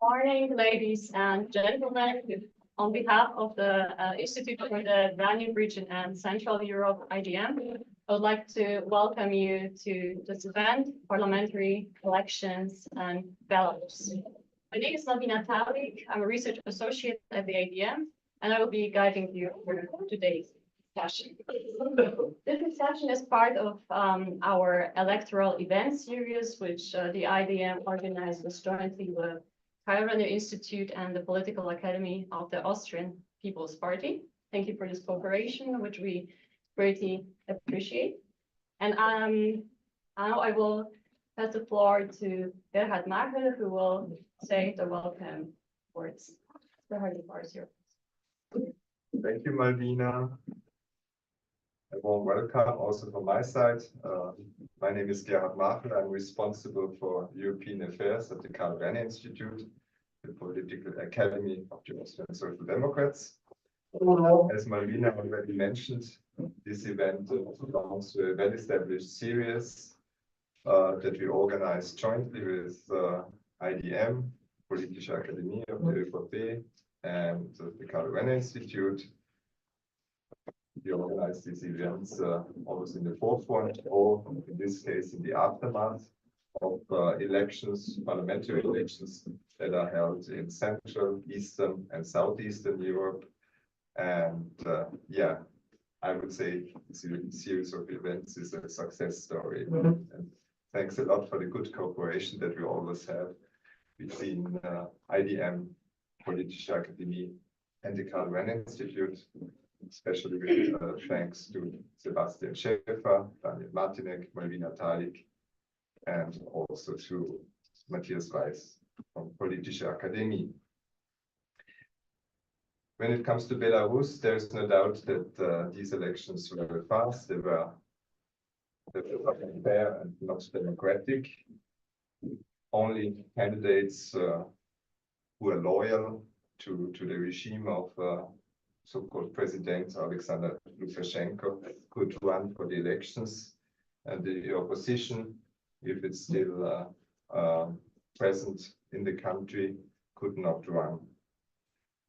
Morning, ladies and gentlemen. On behalf of the Institute for the Danube Region and Central Europe, IDM, I would like to welcome you to this event, Parliamentary Elections and Belarus. My name is Malwina. I'm a research associate at the IDM, and I will be guiding you through today's session. This discussion is part of our electoral event series, which the IDM organizes jointly with Karl-Renner-Institut and the Political Academy of the Austrian People's Party. Thank you for this cooperation, which we greatly appreciate. And now I will pass the floor to Gerhard Marchl, who will say the welcome words. Gerhard, the floor is yours. Thank you, Malwina. A warm welcome also from my side. My name is Gerhard Marchl. I'm responsible for European affairs at the Karl-Renner-Institut, the Political Academy of the Austrian Social Democrats. As Malwina already mentioned, this event belongs to a well-established series that we organized jointly with IDM, Politische Akademie of the ÖVP, and the Karl-Renner-Institut. We organize these events always in the forefront, or in this case in the aftermath of elections, parliamentary elections that are held in Central, Eastern, and Southeastern Europe. And yeah, I would say this series of events is a success story. And thanks a lot for the good cooperation that we always have between IDM, Politische Akademie, and the Karl-Renner-Institut. Especially with thanks to Sebastian Schäfer, Daniel Martinek, Malwina Talik, and also to Matthias Weiß from Politische Akademie. When it comes to Belarus, there is no doubt that these elections were fast, they were fair and not democratic. Only candidates who are loyal to the regime of so-called President Alexander Lukashenko could run for the elections, and the opposition, if it's still present in the country, could not run.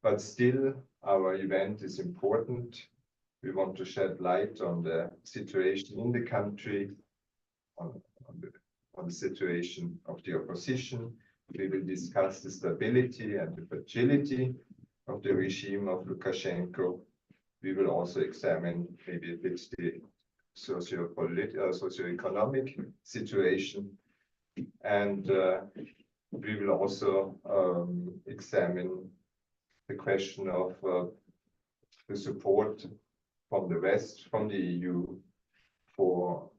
But still, our event is important. We want to shed light on the situation in the country, on the situation of the opposition. We will discuss the stability and the fragility of the regime of Lukashenko. We will also examine maybe a bit the socio-economic situation, and we will also examine the question of the support from the West, from the EU, for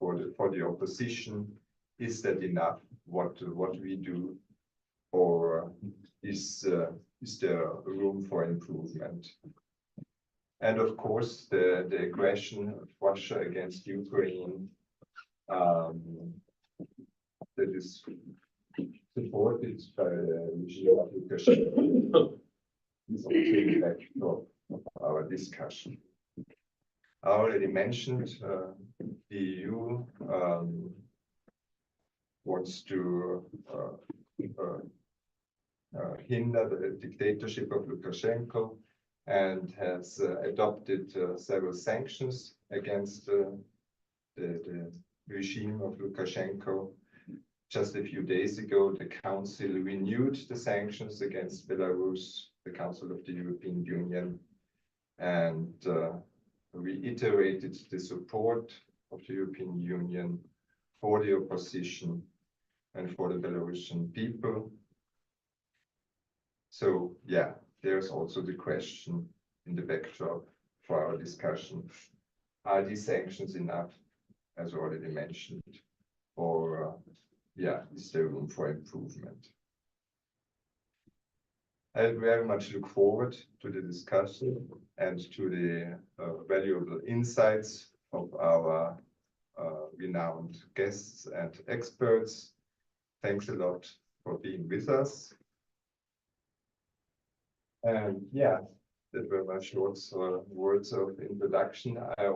the opposition. Is that enough? What we do, or is there room for improvement? And of course, the aggression of Russia against Ukraine that is supported by the regime of Lukashenko is also the backdrop of our discussion. I already mentioned the EU wants to hinder the dictatorship of Lukashenko and has adopted several sanctions against the regime of Lukashenko. Just a few days ago, the Council renewed the sanctions against Belarus, the Council of the European Union, and reiterated the support of the European Union for the opposition and for the Belarusian people. So yeah, there's also the question in the backdrop for our discussion. Are these sanctions enough, as already mentioned, or yeah, is there room for improvement? I very much look forward to the discussion and to the valuable insights of our renowned guests and experts. Thanks a lot for being with us. And yeah, that were my short words of introduction. I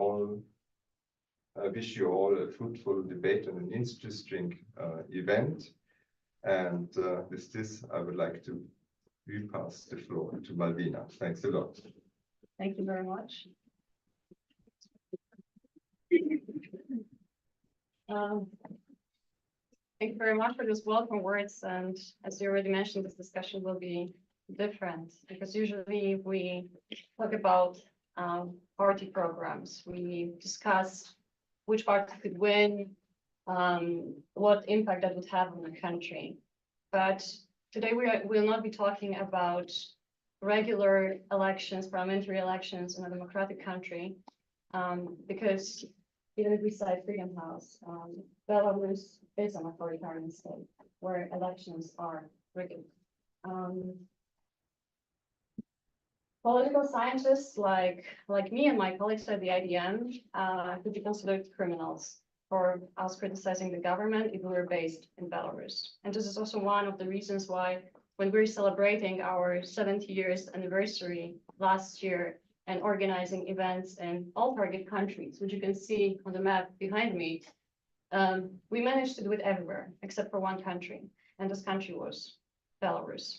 wish you all a fruitful debate and an interesting event. And with this, I would like to repass the floor to Malwina. Thanks a lot. Thank you very much. Thank you very much for those welcome words. And as you already mentioned, this discussion will be different because usually we talk about party programs. We discuss which party could win, what impact that would have on the country. But today we will not be talking about regular elections, parliamentary elections in a democratic country, because even if we cite Freedom House, Belarus is an authoritarian state where elections are rigged. Political scientists like me and my colleagues at the IDM could be considered criminals for us criticizing the government if we were based in Belarus. And this is also one of the reasons why when we're celebrating our 70 years anniversary last year and organizing events in all target countries, which you can see on the map behind me, we managed to do it everywhere except for one country, and this country was Belarus.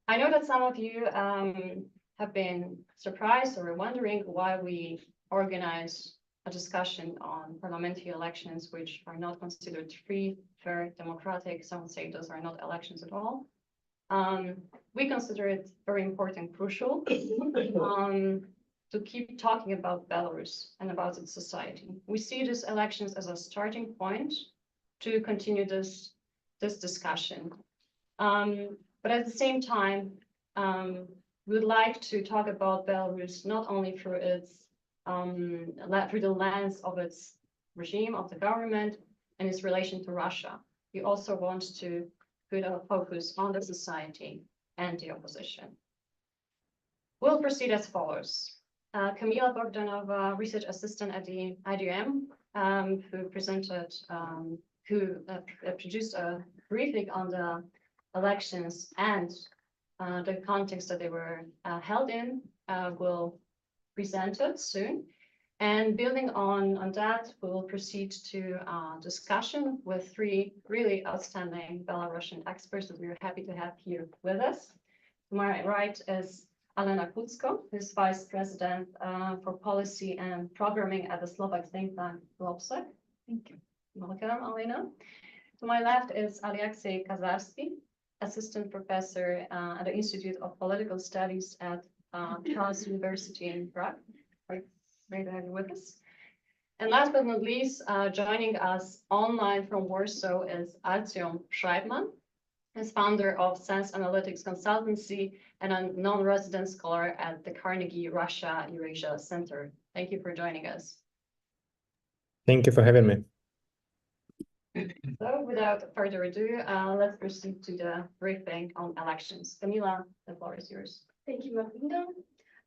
I know that some of you have been surprised or wondering why we organize a discussion on parliamentary elections, which are not considered free, fair, democratic. Some say those are not elections at all. We consider it very important, crucial, to keep talking about Belarus and about its society. We see these elections as a starting point to continue this discussion. But at the same time, we would like to talk about Belarus not only through its through the lens of its regime, of the government, and its relation to Russia. We also want to put our focus on the society and the opposition. We'll proceed as follows. Kamila Bogdanova, research assistant at the IDM, who produced a briefing on the elections and the context that they were held in, will present it soon. And building on that, we will proceed to discussion with three really outstanding Belarusian experts that we're happy to have here with us. To my right is Alena Kudzko, who's Vice President for Policy and Programming at the Slovak think tank GLOBSEC. Thank you. Welcome, Alena. To my left is Aliaksei Kazharski, Assistant Professor at the Institute of Political Studies at Carnegie University in Prague. Great to have you with us. And last but not least, joining us online from Warsaw is Artyom Shraibman, as founder of Sense Analytics Consultancy and a non-resident scholar at the Carnegie Russia Eurasia Center. Thank you for joining us. Thank you for having me. So without further ado, let's proceed to the briefing on elections. Kamila, the floor is yours. Thank you, Malwina.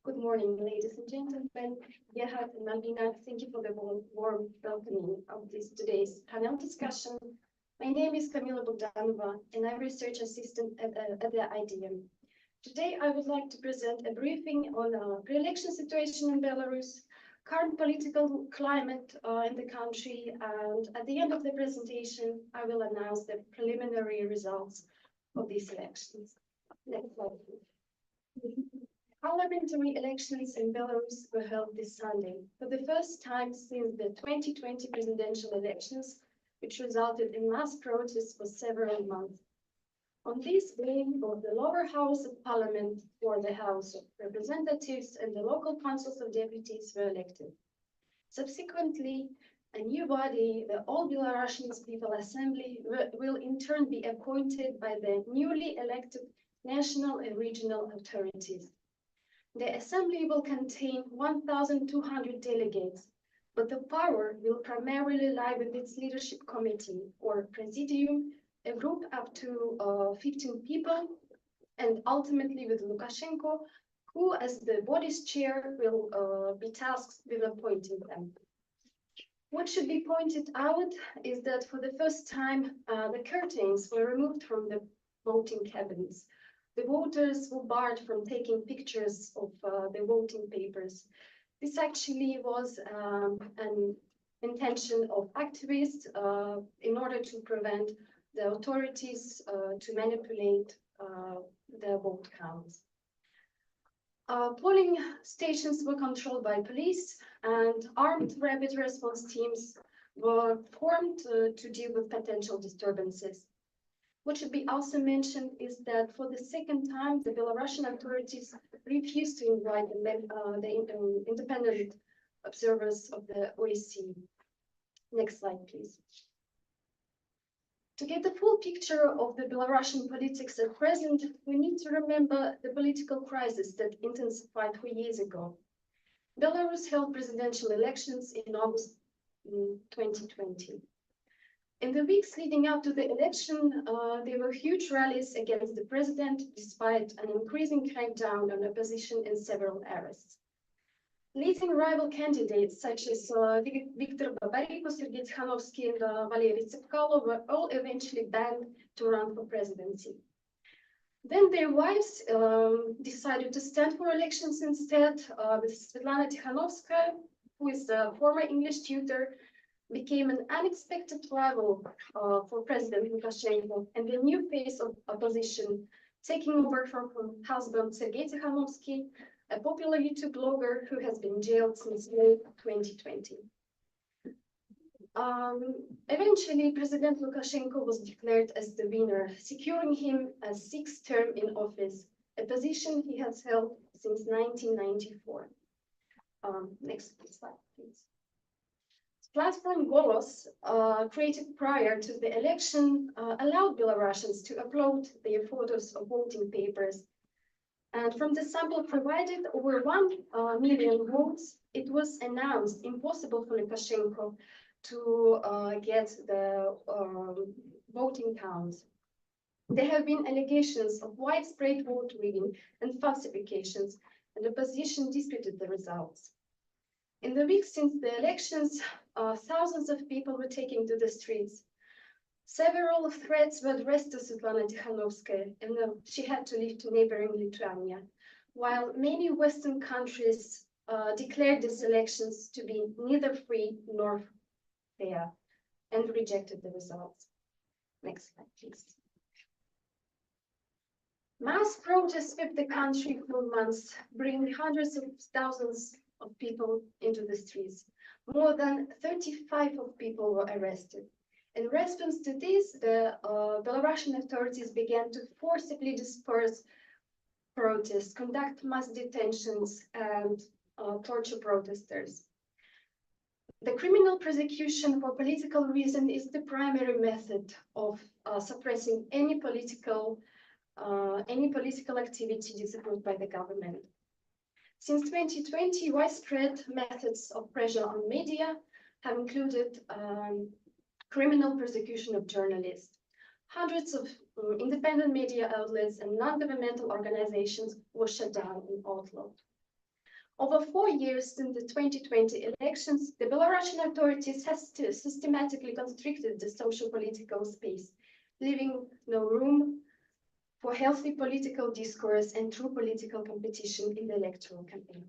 Good morning, ladies and gentlemen. Gerhard and Malwina, thank you for the warm welcoming of today's panel discussion. My name is Kamila Bogdanova, and I'm research assistant at the IDM. Today, I would like to present a briefing on the pre-election situation in Belarus, current political climate in the country, and at the end of the presentation, I will announce the preliminary results of these elections. Next slide, please. Parliamentary elections in Belarus were held this Sunday for the first time since the 2020 presidential elections, which resulted in mass protests for several months. On this day, both the lower house of parliament, or the House of Representatives, and the local councils of deputies were elected. Subsequently, a new body, the All Belarusian People Assembly, will in turn be appointed by the newly elected national and regional authorities. The assembly will contain 1,200 delegates, but the power will primarily lie with its leadership committee, or presidium, a group up to 15 people, and ultimately with Lukashenko, who as the body's chair will be tasked with appointing them. What should be pointed out is that for the first time, the curtains were removed from the voting cabins. The voters were barred from taking pictures of the voting papers. This actually was an intention of activists in order to prevent the authorities to manipulate the vote counts. Polling stations were controlled by police, and armed rapid response teams were formed to deal with potential disturbances. What should be also mentioned is that for the second time, the Belarusian authorities refused to invite the independent observers of the OSCE. Next slide, please. To get the full picture of the Belarusian politics at present, we need to remember the political crisis that intensified 4 years ago. Belarus held presidential elections in August 2020. In the weeks leading up to the election, there were huge rallies against the president, despite an increasing crackdown on opposition and several arrests. Leading rival candidates such as Viktor Babariko, Sergei Tikhanovsky, and Valery Tsepkalo were all eventually banned to run for presidency. Then their wives decided to stand for elections instead, with Svetlana Tikhanovskaya, who is a former English tutor, became an unexpected rival for President Lukashenko and the new face of opposition, taking over from her husband Sergei Tikhanovsky, a popular YouTube blogger who has been jailed since May 2020. Eventually, President Lukashenko was declared as the winner, securing him a 6th term in office, a position he has held since 1994. Next slide, please. Platform Golos, created prior to the election, allowed Belarusians to upload their photos of voting papers. And from the sample provided, over 1 million votes, it was announced impossible for Lukashenko to get the voting counts. There have been allegations of widespread vote rigging and falsifications, and the opposition disputed the results. In the weeks since the elections, thousands of people were taken to the streets. Several threats were addressed to Svetlana Tikhanovskaya, and she had to leave to neighboring Lithuania, while many Western countries declared these elections to be neither free nor fair and rejected the results. Next slide, please. Mass protests swept the country for months, bringing hundreds of thousands of people into the streets. More than 35 of people were arrested. In response to this, the Belarusian authorities began to forcibly disperse protests, conduct mass detentions, and torture protesters. The criminal prosecution for political reason is the primary method of suppressing any political activity disapproved by the government. Since 2020, widespread methods of pressure on media have included criminal persecution of journalists. Hundreds of independent media outlets and non-governmental organizations were shut down and outlawed. Over 4 years since the 2020 elections, the Belarusian authorities have systematically constricted the social-political space, leaving no room for healthy political discourse and true political competition in the electoral campaign.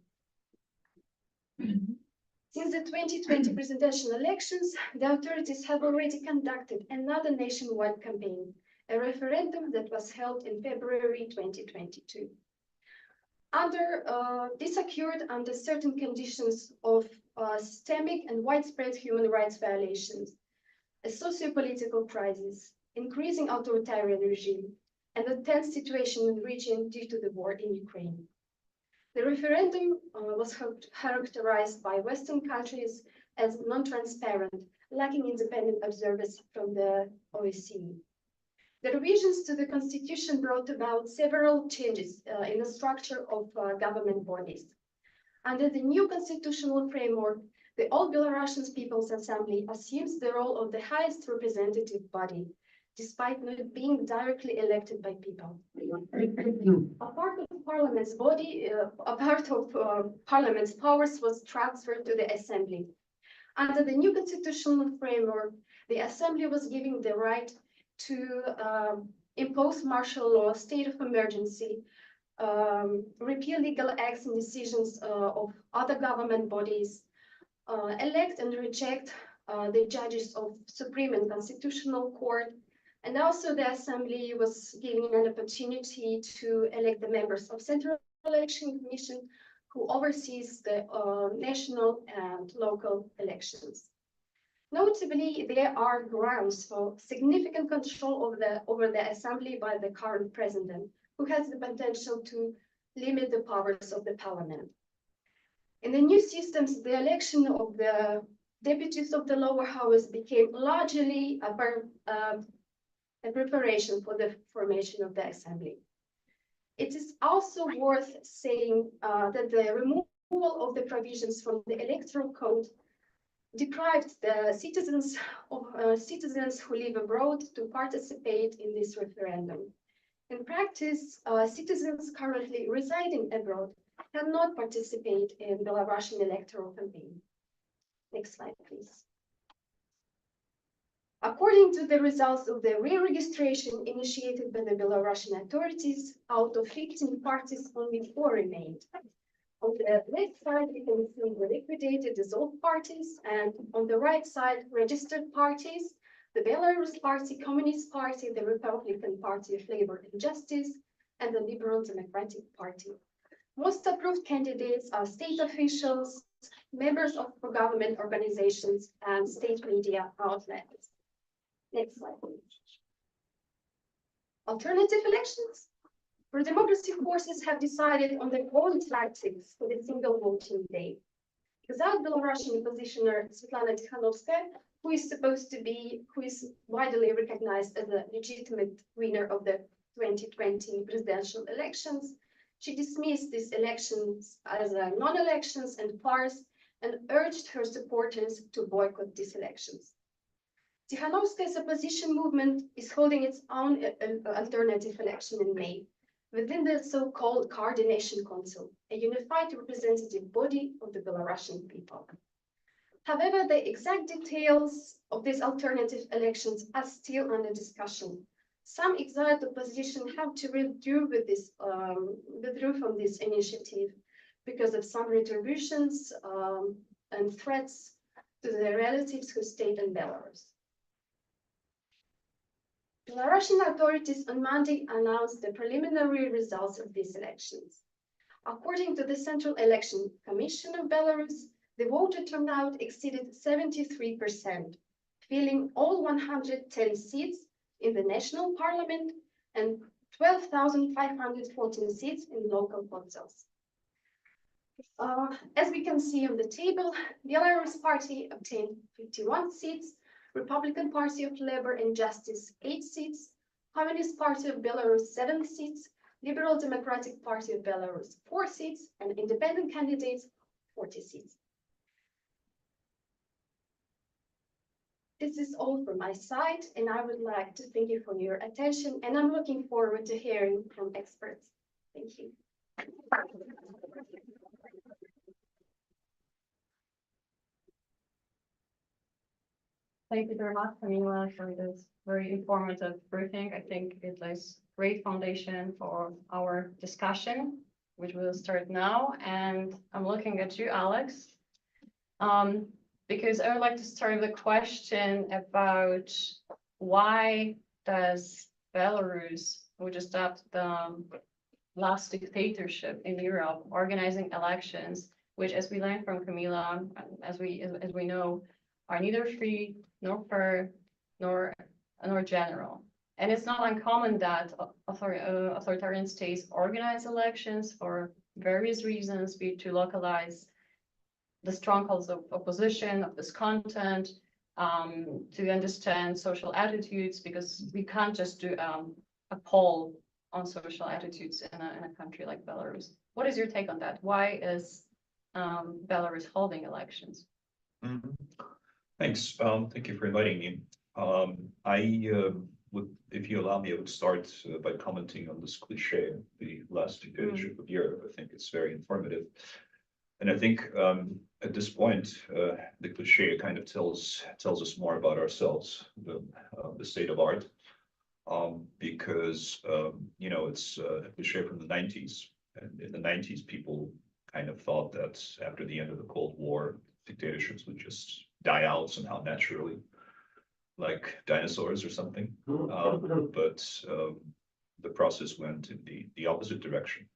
Since the 2020 presidential elections, the authorities have already conducted another nationwide campaign, a referendum that was held in February 2022. This occurred under certain conditions of systemic and widespread human rights violations, a socio-political crisis, increasing authoritarian regime, and a tense situation in the region due to the war in Ukraine. The referendum was characterized by Western countries as non-transparent, lacking independent observers from the OSCE. The revisions to the constitution brought about several changes in the structure of government bodies. Under the new constitutional framework, the All Belarusian People's Assembly assumes the role of the highest representative body, despite not being directly elected by people. A part of Parliament's body, a part of Parliament's powers was transferred to the Assembly. Under the new constitutional framework, the Assembly was given the right to impose martial law, state of emergency, repeal legal acts and decisions of other government bodies, elect and reject the judges of Supreme and Constitutional Court, And also the assembly was given an opportunity to elect the members of Central Election Commission, who oversees the national and local elections. Notably, there are grounds for significant control over the assembly by the current president, who has the potential to limit the powers of the parliament. In the new systems, the election of the deputies of the lower house became largely a preparation for the formation of the assembly. It is also worth saying that the removal of the provisions from the electoral code deprived the citizens who live abroad to participate in this referendum. In practice, citizens currently residing abroad cannot participate in Belarusian electoral campaign. Next slide, please. According to the results of the re-registration initiated by the Belarusian authorities, out of 15 parties, only 4 remained. On the left side, you can see the liquidated dissolved parties, and on the right side, registered parties, the Belarus Party, Communist Party, the Republican Party of Labor and Justice, and the Liberal Democratic Party. Most approved candidates are state officials, members of government organizations, and state media outlets. Next slide, please. Alternative elections. Pro-democracy forces have decided on their own tactics for the single voting day. Without Belarusian oppositioner Svetlana Tikhanovskaya, who is widely recognized as a legitimate winner of the 2020 presidential elections, she dismissed these elections as non-elections and farce and urged her supporters to boycott these elections. Tikhanovskaya's opposition movement is holding its own alternative election in May within the so-called Coordination Council, a unified representative body of the Belarusian people. However, the exact details of these alternative elections are still under discussion. Some exiled opposition have to withdraw from this initiative because of some retributions and threats to their relatives who stayed in Belarus. Belarusian authorities on Monday announced the preliminary results of these elections. According to the Central Election Commission of Belarus, the voter turnout exceeded 73%, filling all 110 seats in the national parliament and 12,514 seats in local councils. As we can see on the table, the Belarus Party obtained 51 seats, Republican Party of Labor and Justice 8 seats, Communist Party of Belarus 7 seats, Liberal Democratic Party of Belarus 4 seats, and independent candidates 40 seats. This is all from my side, and I would like to thank you for your attention, and I'm looking forward to hearing from experts. Thank you. Thank you very much, Kamila, for this very informative briefing. I think it lays great foundation for our discussion, which will start now. And I'm looking at you, Alex, because I would like to start with a question about why does Belarus, which is the last dictatorship in Europe, organizing elections, which, as we learned from Kamila, as we know, are neither free nor fair nor general. And it's not uncommon that authoritarian states organize elections for various reasons, be it to localize the strongholds of opposition, of discontent, to understand social attitudes, because we can't just do a poll on social attitudes in a country like Belarus. What is your take on that? Why is Belarus holding elections? Mm-hmm. Thanks. Thank you for inviting me. I would, if you allow me, I would start by commenting on this cliche, the last dictatorship of Europe. I think it's very informative. And I think at this point, the cliche kind of tells us more about ourselves, the state of art, because, you know, it's a cliche from the 90s. And in the 90s, people kind of thought that after the end of the Cold War, dictatorships would just die out somehow naturally. like dinosaurs or something. But the process went in the opposite direction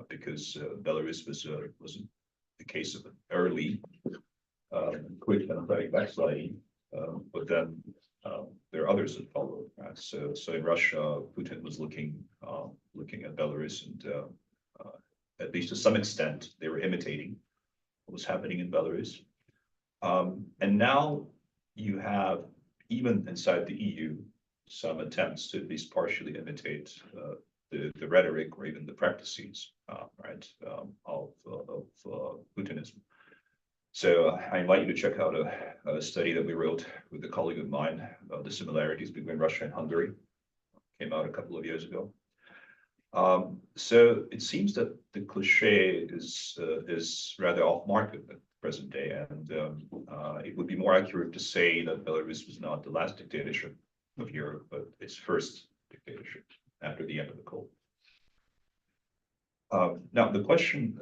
because Belarus was the case of an early quick democratic backsliding, but then there are others that followed. Right? So in Russia, Putin was looking at Belarus, and at least to some extent, they were imitating what was happening in Belarus. And now you have, even inside the EU, some attempts to at least partially imitate the rhetoric or even the practices, right, of Putinism. So I invite you to check out a study that we wrote with a colleague of mine about the similarities between Russia and Hungary. Came out a couple of years ago. So it seems that the cliche is rather off market at present day, and it would be more accurate to say that Belarus was not the last dictatorship of Europe, but its first dictatorship after the end of the Cold. Now, the question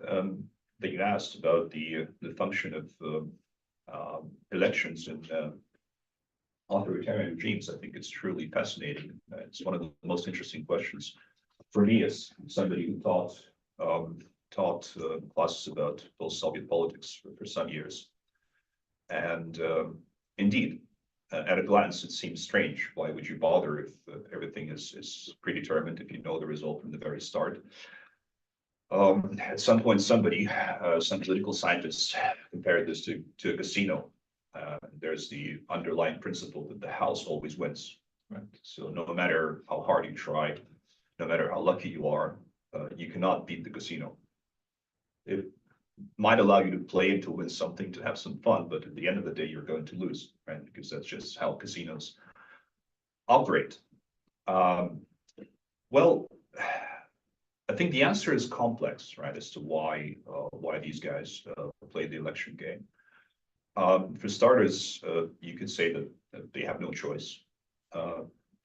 that you asked about the function of elections in authoritarian regimes, I think it's truly fascinating. It's one of the most interesting questions for me as somebody who taught classes about post-Soviet politics for some years. And indeed, at a glance, it seems strange. Why would you bother if everything is predetermined, if you know the result from the very start? At some point, somebody, some political scientists, compared this to a casino. There's the underlying principle that the house always wins. Right? So no matter how hard you try, no matter how lucky you are, you cannot beat the casino. It might allow you to play and to win something, to have some fun, but at the end of the day, you're going to lose, right? Because that's just how casinos operate. Well, I think the answer is complex, right, as to why these guys play the election game. For starters, you could say that they have no choice.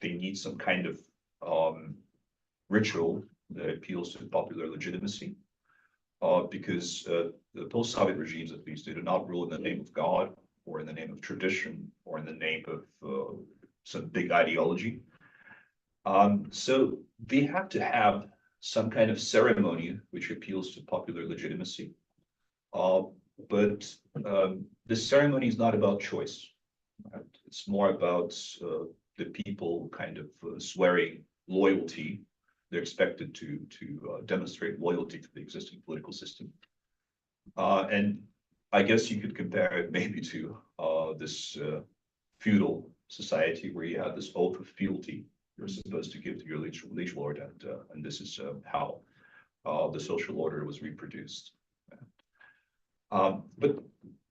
They need some kind of ritual that appeals to popular legitimacy, because the post-Soviet regimes, at least, they do not rule in the name of God or in the name of tradition or in the name of some big ideology. So they have to have some kind of ceremony which appeals to popular legitimacy. But this ceremony is not about choice. Right? It's more about the people kind of swearing loyalty. They're expected to demonstrate loyalty to the existing political system. And I guess you could compare it maybe to this feudal society where you have this oath of fealty you're supposed to give to your liege lord, and this is how the social order was reproduced. But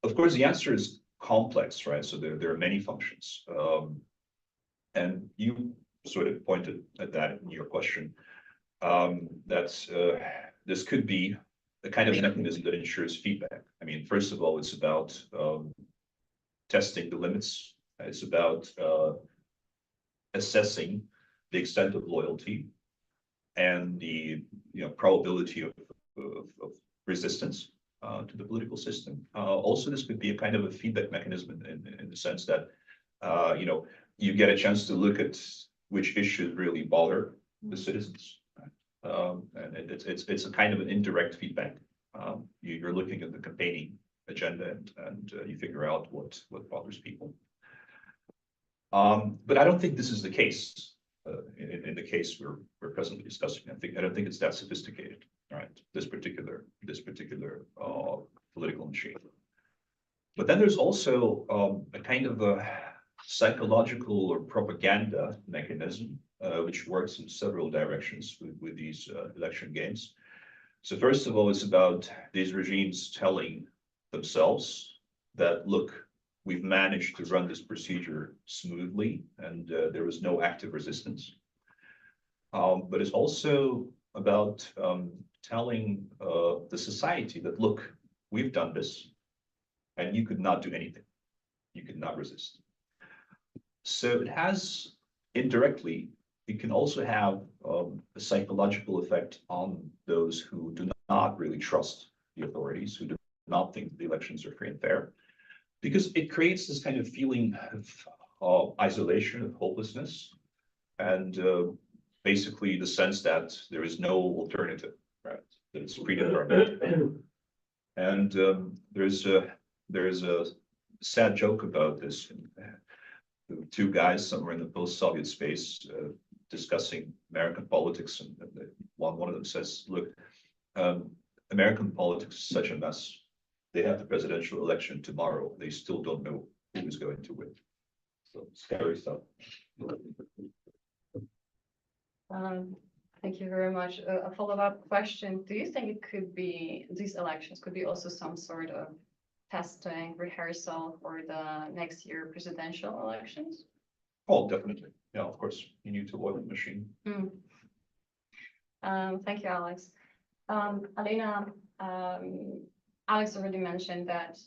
of course, the answer is complex, right? So there are many functions, and you sort of pointed at that in your question. That this could be a kind of mechanism that ensures feedback. I mean, first of all, it's about testing the limits. It's about assessing the extent of loyalty and the probability of resistance to the political system. Also, this could be a kind of a feedback mechanism in the sense that you get a chance to look at which issues really bother the citizens. And it's a kind of an indirect feedback. You're looking at the campaigning agenda and you figure out what bothers people. But I don't think this is the case in the case we're presently discussing. I don't think it's that sophisticated, right? This particular political machine. But then there's also a kind of a psychological or propaganda mechanism which works in several directions with these election games. So first of all, it's about these regimes telling themselves that, look, we've managed to run this procedure smoothly and there was no active resistance. But it's also about telling the society that, look, we've done this and you could not do anything. You could not resist. So it has indirectly, it can also have a psychological effect on those who do not really trust the authorities, who do not think the elections are free and fair, because it creates this kind of feeling isolation, of hopelessness, and basically the sense that there is no alternative, right? That it's predetermined. And there's a sad joke about this. The two guys somewhere in the post-Soviet space discussing American politics, and one of them says, "Look, American politics is such a mess. They have the presidential election tomorrow. They still don't know who's going to win." So scary stuff. Thank you very much. A follow-up question. Do you think it could be, these elections could be also some sort of testing, rehearsal for the next year presidential elections? Oh, definitely. Yeah, of course. You need to oil the machine. Thank you, Alex. Alena, Alex already mentioned that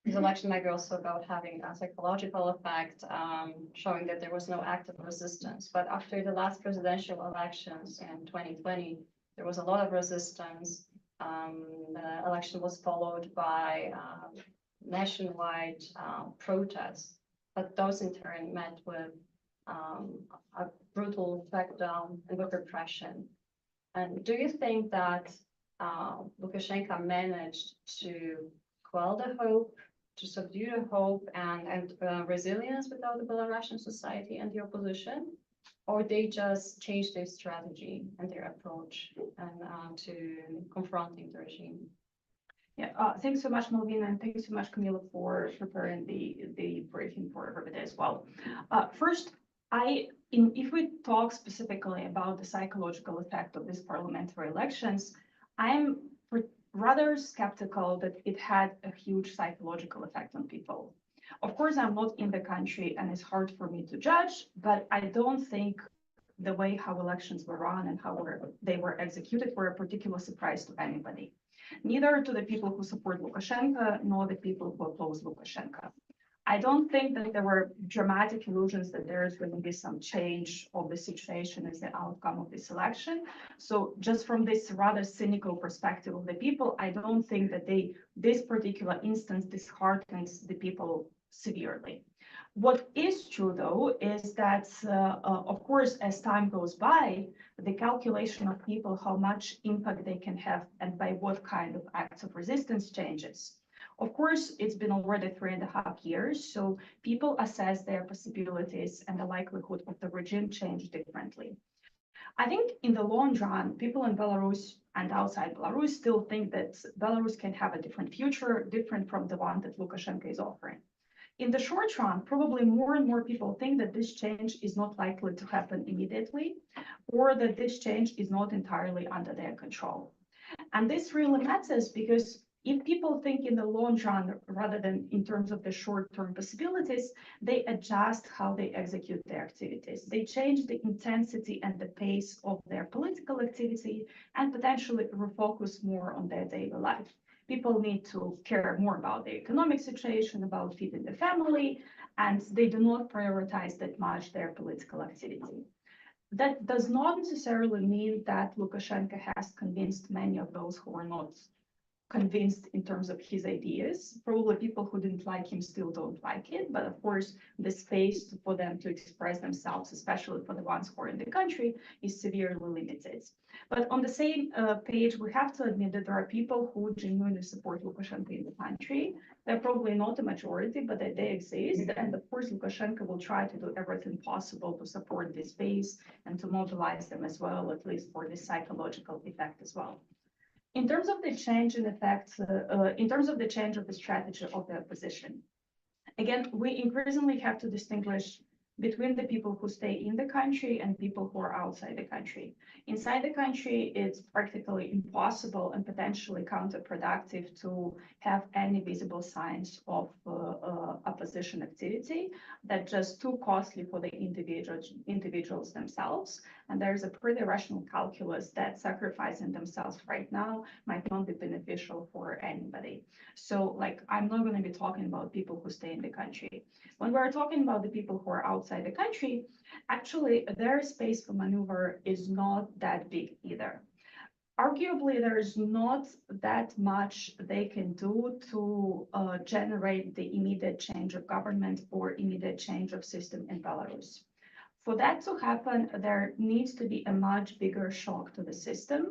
this election might be also about having a psychological effect, showing that there was no active resistance. But after the last presidential elections in 2020, there was a lot of resistance. The election was followed by nationwide protests, but those in turn met with a brutal crackdown and with repression. And do you think that Lukashenko managed to quell the hope, to subdue the hope and resilience without the Belarusian society and the opposition, or they just changed their strategy and their approach and to confronting the regime? Yeah, thanks so much, Malwina, and thanks so much, Kamila, for preparing the briefing for everybody as well. First, if we talk specifically about the psychological effect of these parliamentary elections, I'm rather skeptical that it had a huge psychological effect on people. Of course, I'm not in the country and it's hard for me to judge, but I don't think the way how elections were run and how they were executed were a particular surprise to anybody. Neither to the people who support Lukashenko, nor the people who oppose Lukashenko. I don't think that there were dramatic illusions that there is going to be some change of the situation as the outcome of this election. So just from this rather cynical perspective of the people, I don't think that this particular instance disheartens the people severely. What is true, though, is that, of course, as time goes by, the calculation of people, how much impact they can have and by what kind of acts of resistance changes. Of course, it's been already 3.5 years, so people assess their possibilities and the likelihood of the regime change differently. I think in the long run, people in Belarus and outside Belarus still think that Belarus can have a different future, different from the one that Lukashenko is offering. In the short run, probably more and more people think that this change is not likely to happen immediately, or that this change is not entirely under their control. And this really matters because if people think in the long run rather than in terms of the short-term possibilities, they adjust how they execute their activities. They change the intensity and the pace of their political activity and potentially refocus more on their daily life. People need to care more about the economic situation, about feeding the family, and they do not prioritize that much their political activity. That does not necessarily mean that Lukashenko has convinced many of those who are not convinced in terms of his ideas. Probably people who didn't like him still don't like it, but of course, the space for them to express themselves, especially for the ones who are in the country, is severely limited. But on the same page, we have to admit that there are people who genuinely support Lukashenko in the country. They're probably not a majority, but they exist. And of course, Lukashenko will try to do everything possible to support this base and to mobilize them as well, at least for this psychological effect as well. In terms of the change in effects, in terms of the change of the strategy of the opposition, again, we increasingly have to distinguish between the people who stay in the country and people who are outside the country. Inside the country, it's practically impossible and potentially counterproductive to have any visible signs of opposition activity. That's just too costly for the individuals themselves. And there's a pretty rational calculus that sacrificing themselves right now might not be beneficial for anybody. So I'm not going to be talking about people who stay in the country. When we're talking about the people who are outside the country, actually their space for maneuver is not that big either. arguably, there's not that much they can do to generate the immediate change of government or immediate change of system in Belarus. For that to happen, there needs to be a much bigger shock to the system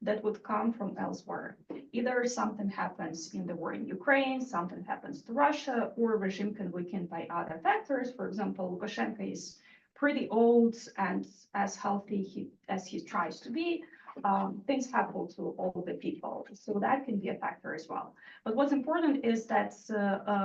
that would come from elsewhere. Either something happens in the war in Ukraine, something happens to Russia, or regime can weaken by other factors. For example, Lukashenko is pretty old and as healthy as he tries to be. Things happen to all the people. So that can be a factor as well. But what's important is that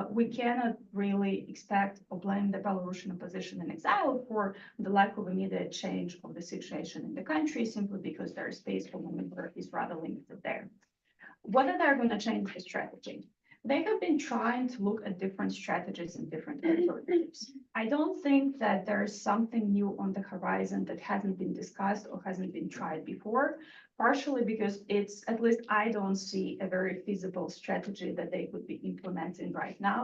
we cannot really expect or blame the Belarusian opposition in exile for the lack of immediate change of the situation in the country, simply because their space for maneuver is rather limited there. Whether they're going to change the strategy, they have been trying to look at different strategies and different alternatives. I don't think that there's something new on the horizon that hasn't been discussed or hasn't been tried before, partially because it's, at least I don't see a very feasible strategy that they could be implementing right now,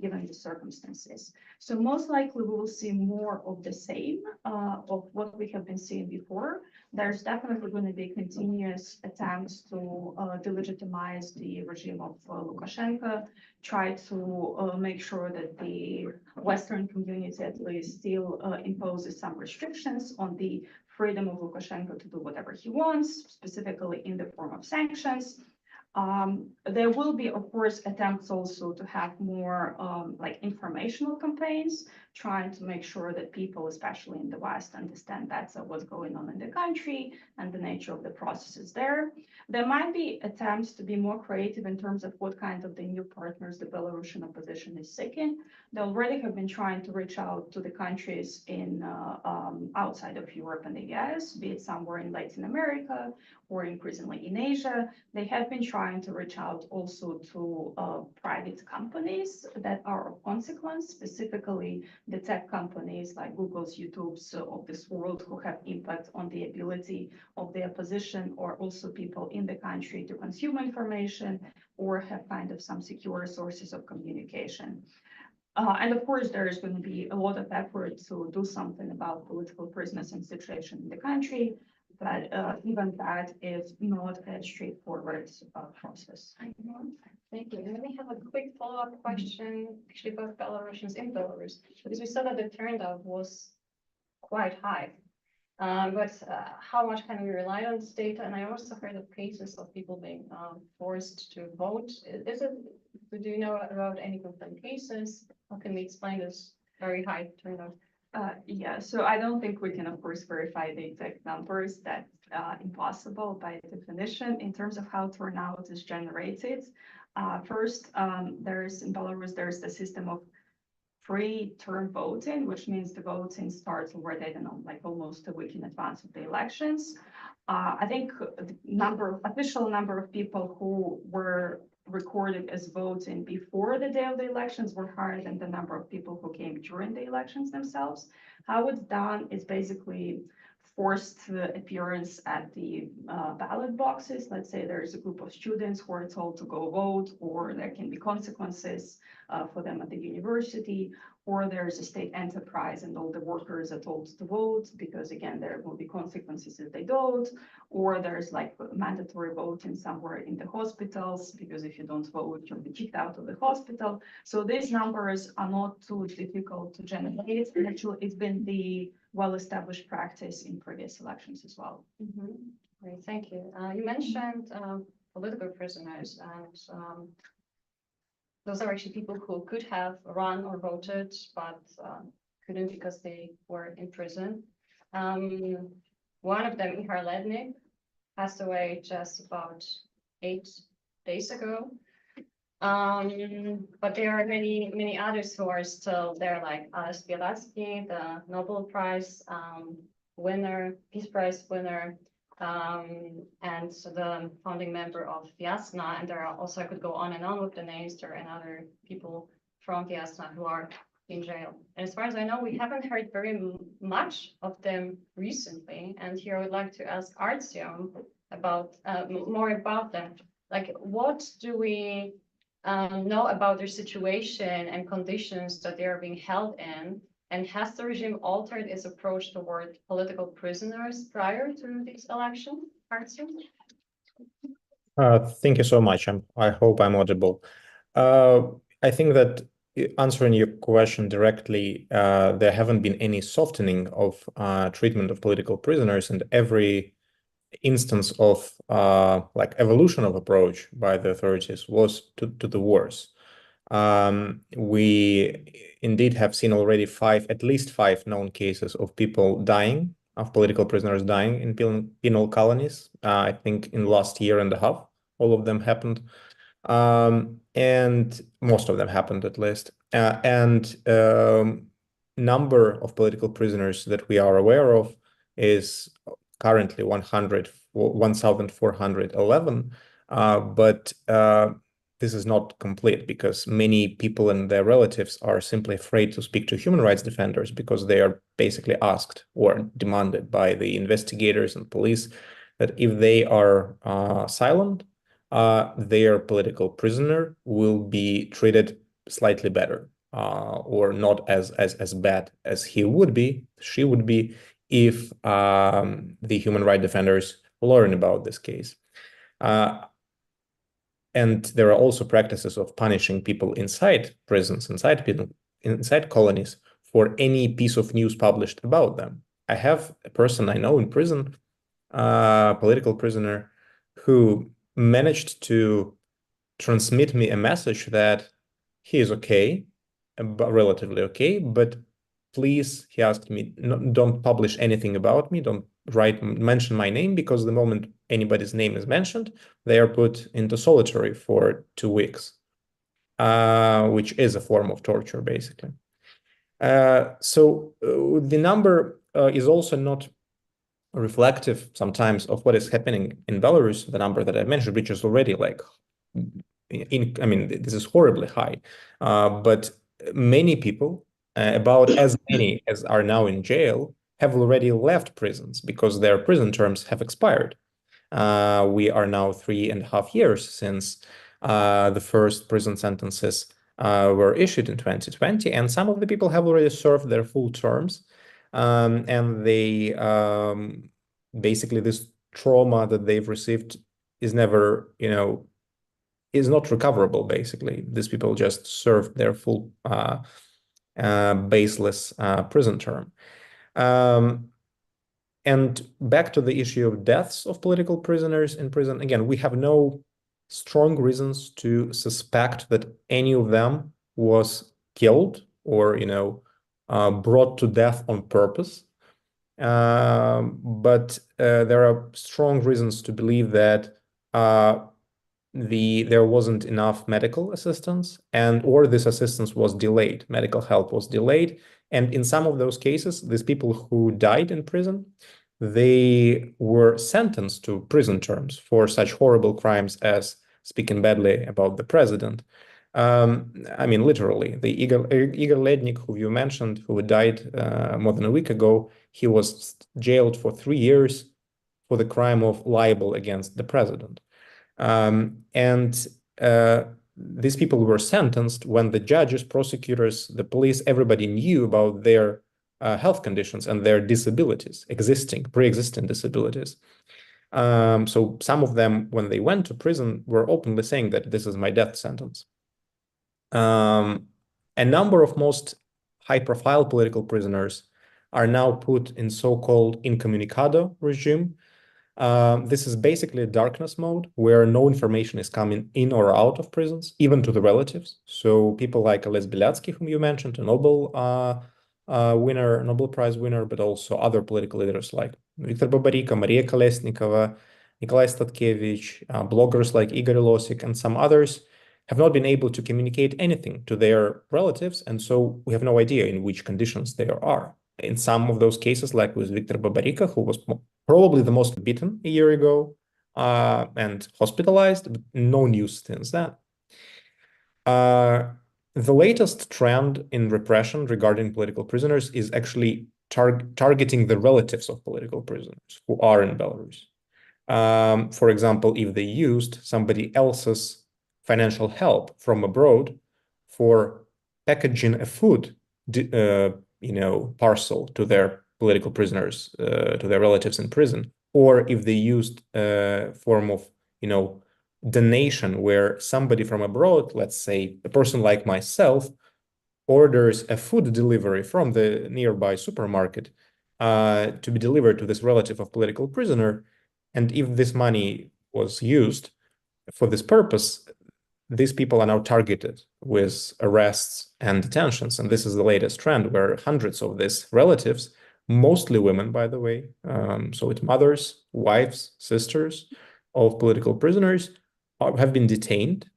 given the circumstances. So most likely we will see more of the same of what we have been seeing before. There's definitely going to be continuous attempts to delegitimize the regime of Lukashenko, try to make sure that the Western community at least still imposes some restrictions on the freedom of Lukashenko to do whatever he wants, specifically in the form of sanctions. There will be, of course, attempts also to have more like informational campaigns, trying to make sure that people, especially in the West, understand better what's going on in the country and the nature of the processes there. There might be attempts to be more creative in terms of what kind of the new partners the Belarusian opposition is seeking. They already have been trying to reach out to the countries in outside of Europe and the US, be it somewhere in Latin America or increasingly in Asia. They have been trying to reach out also to private companies that are of consequence, specifically the tech companies like Google's, YouTube's of this world, who have impact on the ability of the opposition or also people in the country to consume information or have kind of some secure sources of communication. And of course, there is going to be a lot of effort to do something about political prisoners and situation in the country, but even that is not a straightforward process. Thank you. And we have a quick follow-up question, actually about Belarusians in Belarus, because we saw that the turnout was quite high. But how much can we rely on this data? And I also heard of cases of people being forced to vote. Do you know about any confirmed cases? How can we explain this very high turnout? Yeah, so I don't think we can, of course, verify the exact numbers. That's impossible by definition. In terms of how turnout is generated, first, in Belarus, there's the system of free turn voting, which means the voting starts already, I don't know, like almost a week in advance of the elections. I think the official number of people who were recorded as voting before the day of the elections were higher than the number of people who came during the elections themselves. How it's done is basically forced appearance at the ballot boxes. Let's say there's a group of students who are told to go vote, or there can be consequences for them at the university, or there's a state enterprise and all the workers are told to vote because, again, there will be consequences if they don't, or there's like mandatory voting somewhere in the hospitals because if you don't vote, you'll be kicked out of the hospital. So these numbers are not too difficult to generate. And actually, it's been the well-established practice in previous elections as well. Great, thank you. You mentioned political prisoners, and those are actually people who could have run or voted, but couldn't because they were in prison. One of them, Karl-Renner, passed away just about 8 days ago. But there are many others who are still there, like Kazharski, the Nobel Prize winner, Peace Prize winner, and the founding member of Vyazna. And there are also, I could go on and on with the names. There are other people from Vyazna who are in jail. And as far as I know, we haven't heard very much of them recently. And here I would like to ask Artyom about more about them. Like, what do we know about their situation and conditions that they are being held in? And has the regime altered its approach toward political prisoners prior to these elections? Artyom? Thank you so much. I hope I'm audible. I think that answering your question directly, there haven't been any softening of treatment of political prisoners, and every instance of like evolution of approach by the authorities was to the worse. We indeed have seen already at least five known cases of people dying, of political prisoners dying in penal colonies. I think in the last year and a half, all of them happened. And most of them happened at least. Number of political prisoners that we are aware of is currently 1,411. But this is not complete because many people and their relatives are simply afraid to speak to human rights defenders because they are basically asked or demanded by the investigators and police that if they are silent, their political prisoner will be treated slightly better or not as bad as she would be if the human rights defenders learn about this case. And there are also practices of punishing people inside prisons, inside colonies for any piece of news published about them. I have a person I know in prison, political prisoner, who managed to transmit me a message that he is okay, but relatively okay, but please, he asked me, don't publish anything about me, don't mention my name, because the moment anybody's name is mentioned, they are put into solitary for 2 weeks, which is a form of torture, basically. So the number is also not reflective sometimes of what is happening in Belarus, the number that I mentioned, which is already like, I mean, this is horribly high, but many people, about as many as are now in jail, have already left prisons because their prison terms have expired. We are now 3.5 years since the first prison sentences were issued in 2020, and some of the people have already served their full terms. And they basically, this trauma that they've received is never, is not recoverable. Basically, these people just served their full baseless prison term. And back to the issue of deaths of political prisoners in prison. Again, we have no strong reasons to suspect that any of them was killed or, brought to death on purpose. But there are strong reasons to believe that there wasn't enough medical assistance, or this assistance was delayed. Medical help was delayed. And in some of those cases, these people who died in prison, they were sentenced to prison terms for such horrible crimes as speaking badly about the president. I mean, literally, the Igor Lednik, who you mentioned, who died more than a week ago, he was jailed for 3 years for the crime of libel against the president. These people were sentenced when the judges, prosecutors, the police, everybody knew about their health conditions and their disabilities, pre-existing disabilities. So some of them, when they went to prison, were openly saying that this is my death sentence. A number of most high-profile political prisoners are now put in so-called incommunicado regime. This is basically a darkness mode where no information is coming in or out of prisons, even to the relatives. So people like Ales Bialiatski, whom you mentioned, a Nobel Prize winner, but also other political leaders like Viktor Babarika, Maria Kolesnikova, Nikolai Statkevich, bloggers like Igor Losik, and some others have not been able to communicate anything to their relatives, and so we have no idea in which conditions they are. In some of those cases, like with Viktor Babarika, who was probably the most beaten a year ago and hospitalized, but no news since then. The latest trend in repression regarding political prisoners is actually targeting the relatives of political prisoners who are in Belarus. For example, if they used somebody else's financial help from abroad for packaging a food, parcel to their political prisoners, to their relatives in prison, or if they used a form of donation where somebody from abroad, let's say a person like myself, orders a food delivery from the nearby supermarket to be delivered to this relative of political prisoner. And if this money was used for this purpose, these people are now targeted with arrests and detentions. And this is the latest trend where hundreds of these relatives, mostly women, by the way, so it's mothers, wives, sisters of political prisoners, have been detained.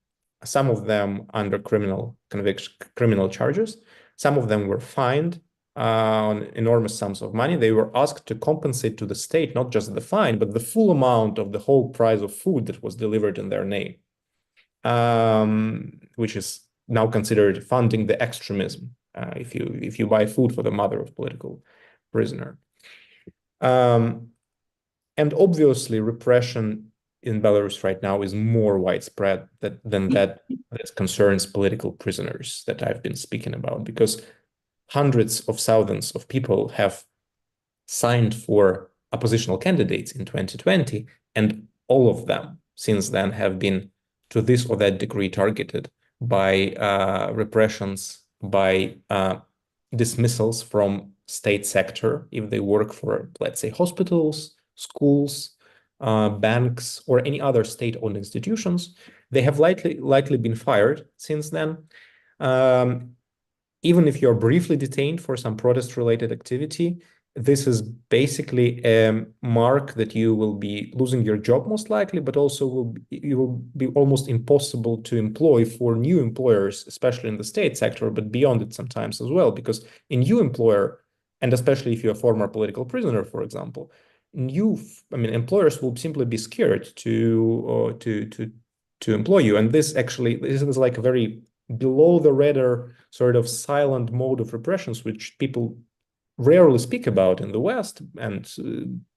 Some of them under criminal charges. Some of them were fined on enormous sums of money. They were asked to compensate to the state, not just the fine, but the full amount of the whole price of food that was delivered in their name, which is now considered funding the extremism if you buy food for the mother of political prisoner. And obviously, repression in Belarus right now is more widespread than that concerns political prisoners that I've been speaking about, because hundreds of thousands of people have signed for oppositional candidates in 2020, and all of them since then have been to this or that degree targeted by repressions, by dismissals from state sector if they work for, let's say, hospitals, schools, banks, or any other state-owned institutions. They have likely been fired since then. Even if you're briefly detained for some protest-related activity, this is basically a mark that you will be losing your job most likely, but also you will be almost impossible to employ for new employers, especially in the state sector, but beyond it sometimes as well, because a new employer, and especially if you're a former political prisoner, for example, employers will simply be scared to employ you. And this is like a very below the radar sort of silent mode of repressions, which people rarely speak about in the West. And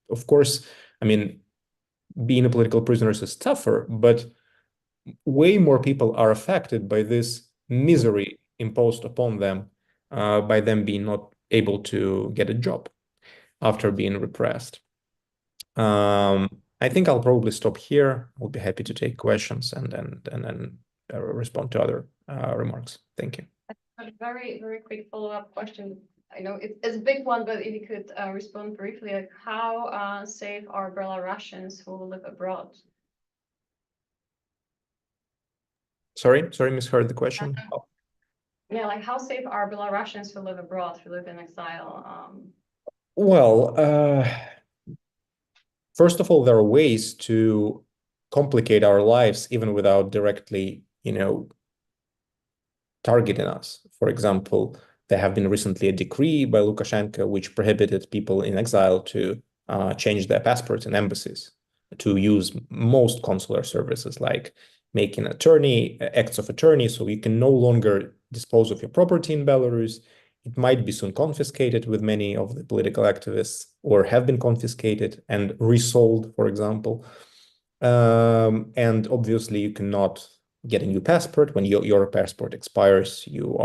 of course, being a political prisoner is tougher, but way more people are affected by this misery imposed upon them by them being not able to get a job after being repressed. I think I'll probably stop here. I'll be happy to take questions and then respond to other remarks. Thank you. A very, very quick follow-up question. I know it's a big one, but if you could respond briefly, like how safe are Belarusians who live abroad? Sorry, misheard the question. Yeah, like how safe are Belarusians who live abroad, who live in exile? Well, first of all, there are ways to complicate our lives even without directly, targeting us. For example, there have been recently a decree by Lukashenko which prohibited people in exile to change their passports in embassies, to use most consular services like making acts of attorney, so you can no longer dispose of your property in Belarus. It might be soon confiscated with many of the political activists, or have been confiscated and resold, for example. And obviously you cannot get a new passport. When your passport expires, you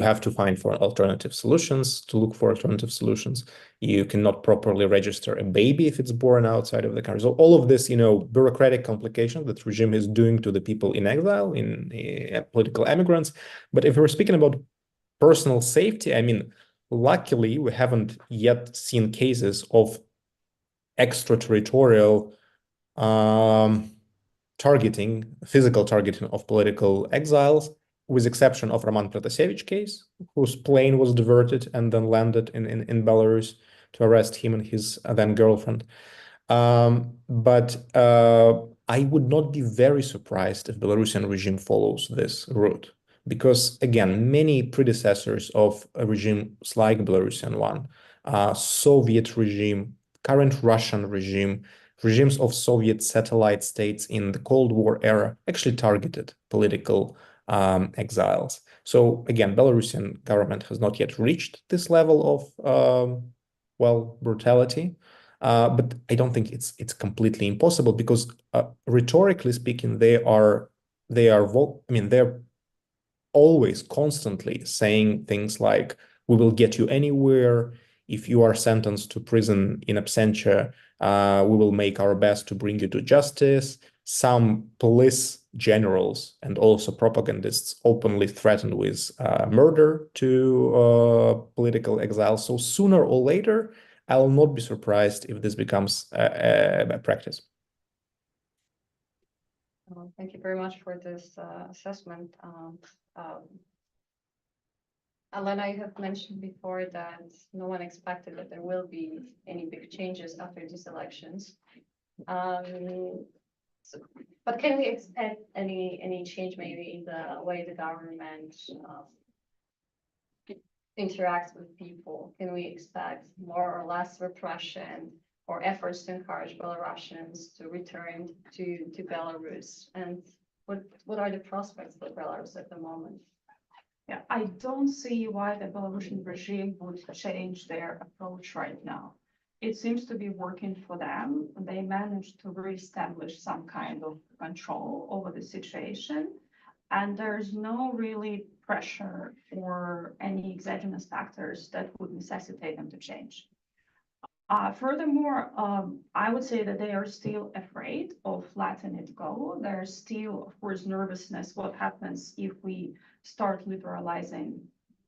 have to find for alternative solutions, to look for alternative solutions. You cannot properly register a baby if it's born outside of the country. So all of this, bureaucratic complication that regime is doing to the people in exile, in political immigrants. But if we're speaking about personal safety, luckily, we haven't yet seen cases of extraterritorial physical targeting of political exiles, with exception of Roman Protasevich case, whose plane was diverted and then landed in Belarus to arrest him and his then girlfriend. But I would not be very surprised if Belarusian regime follows this route, because again, many predecessors of a regime like Belarusian one, Soviet regime, current Russian regime, regimes of Soviet satellite states in the Cold War era actually targeted political exiles. So again, Belarusian government has not yet reached this level of brutality, but I don't think it's completely impossible, because rhetorically speaking, they're always constantly saying things like, "We will get you anywhere. If you are sentenced to prison in absentia, We will make our best to bring you to justice. Some police generals and also propagandists openly threatened with murder to political exiles. So sooner or later, I will not be surprised if this becomes a practice. Thank you very much for this assessment. Alena, you have mentioned before that no one expected that there will be any big changes after these elections. But can we expect any change maybe in the way the government interacts with people? Can we expect more or less repression or efforts to encourage Belarusians to return to Belarus? And what are the prospects for Belarus at the moment? Yeah, I don't see why the Belarusian regime would change their approach right now. It seems to be working for them. They managed to reestablish some kind of control over the situation, and there's no really pressure or any exogenous factors that would necessitate them to change. Furthermore, I would say that they are still afraid of letting it go. There's still, of course, nervousness. What happens if we start liberalizing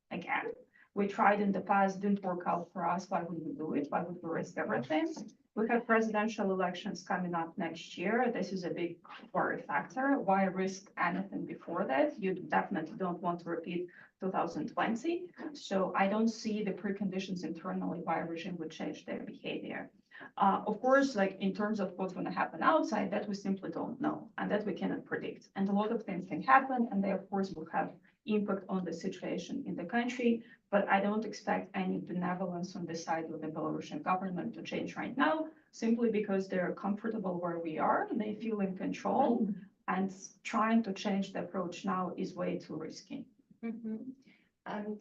again? We tried in the past, didn't work out for us. Why would we do it? Why would we risk everything? We have presidential elections coming up next year. This is a big worry factor. Why risk anything before that? You definitely don't want to repeat 2020. So I don't see the preconditions internally why a regime would change their behavior. Of course, like in terms of what's going to happen outside, that we simply don't know and that we cannot predict. And a lot of things can happen, and they, of course, will have impact on the situation in the country. But I don't expect any benevolence on the side of the Belarusian government to change right now, simply because they're comfortable where we are, they feel in control, and trying to change the approach now is way too risky. And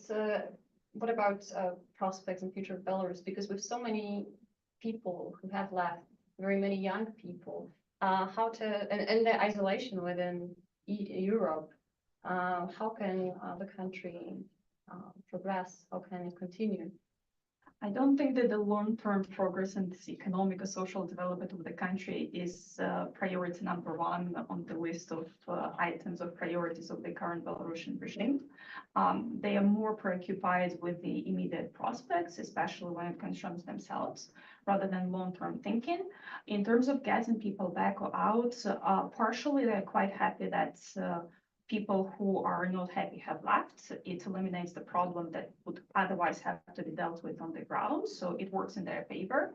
what about prospects and future of Belarus? Because with so many people who have left, very many young people, and the isolation within Europe, how can the country progress? How can it continue? I don't think that the long-term progress and economic or social development of the country is priority number one on the list of items of priorities of the current Belarusian regime. They are more preoccupied with the immediate prospects, especially when it concerns themselves, rather than long-term thinking. In terms of getting people back or out, partially they're quite happy that people who are not happy have left. It eliminates the problem that would otherwise have to be dealt with on the ground. So it works in their favor.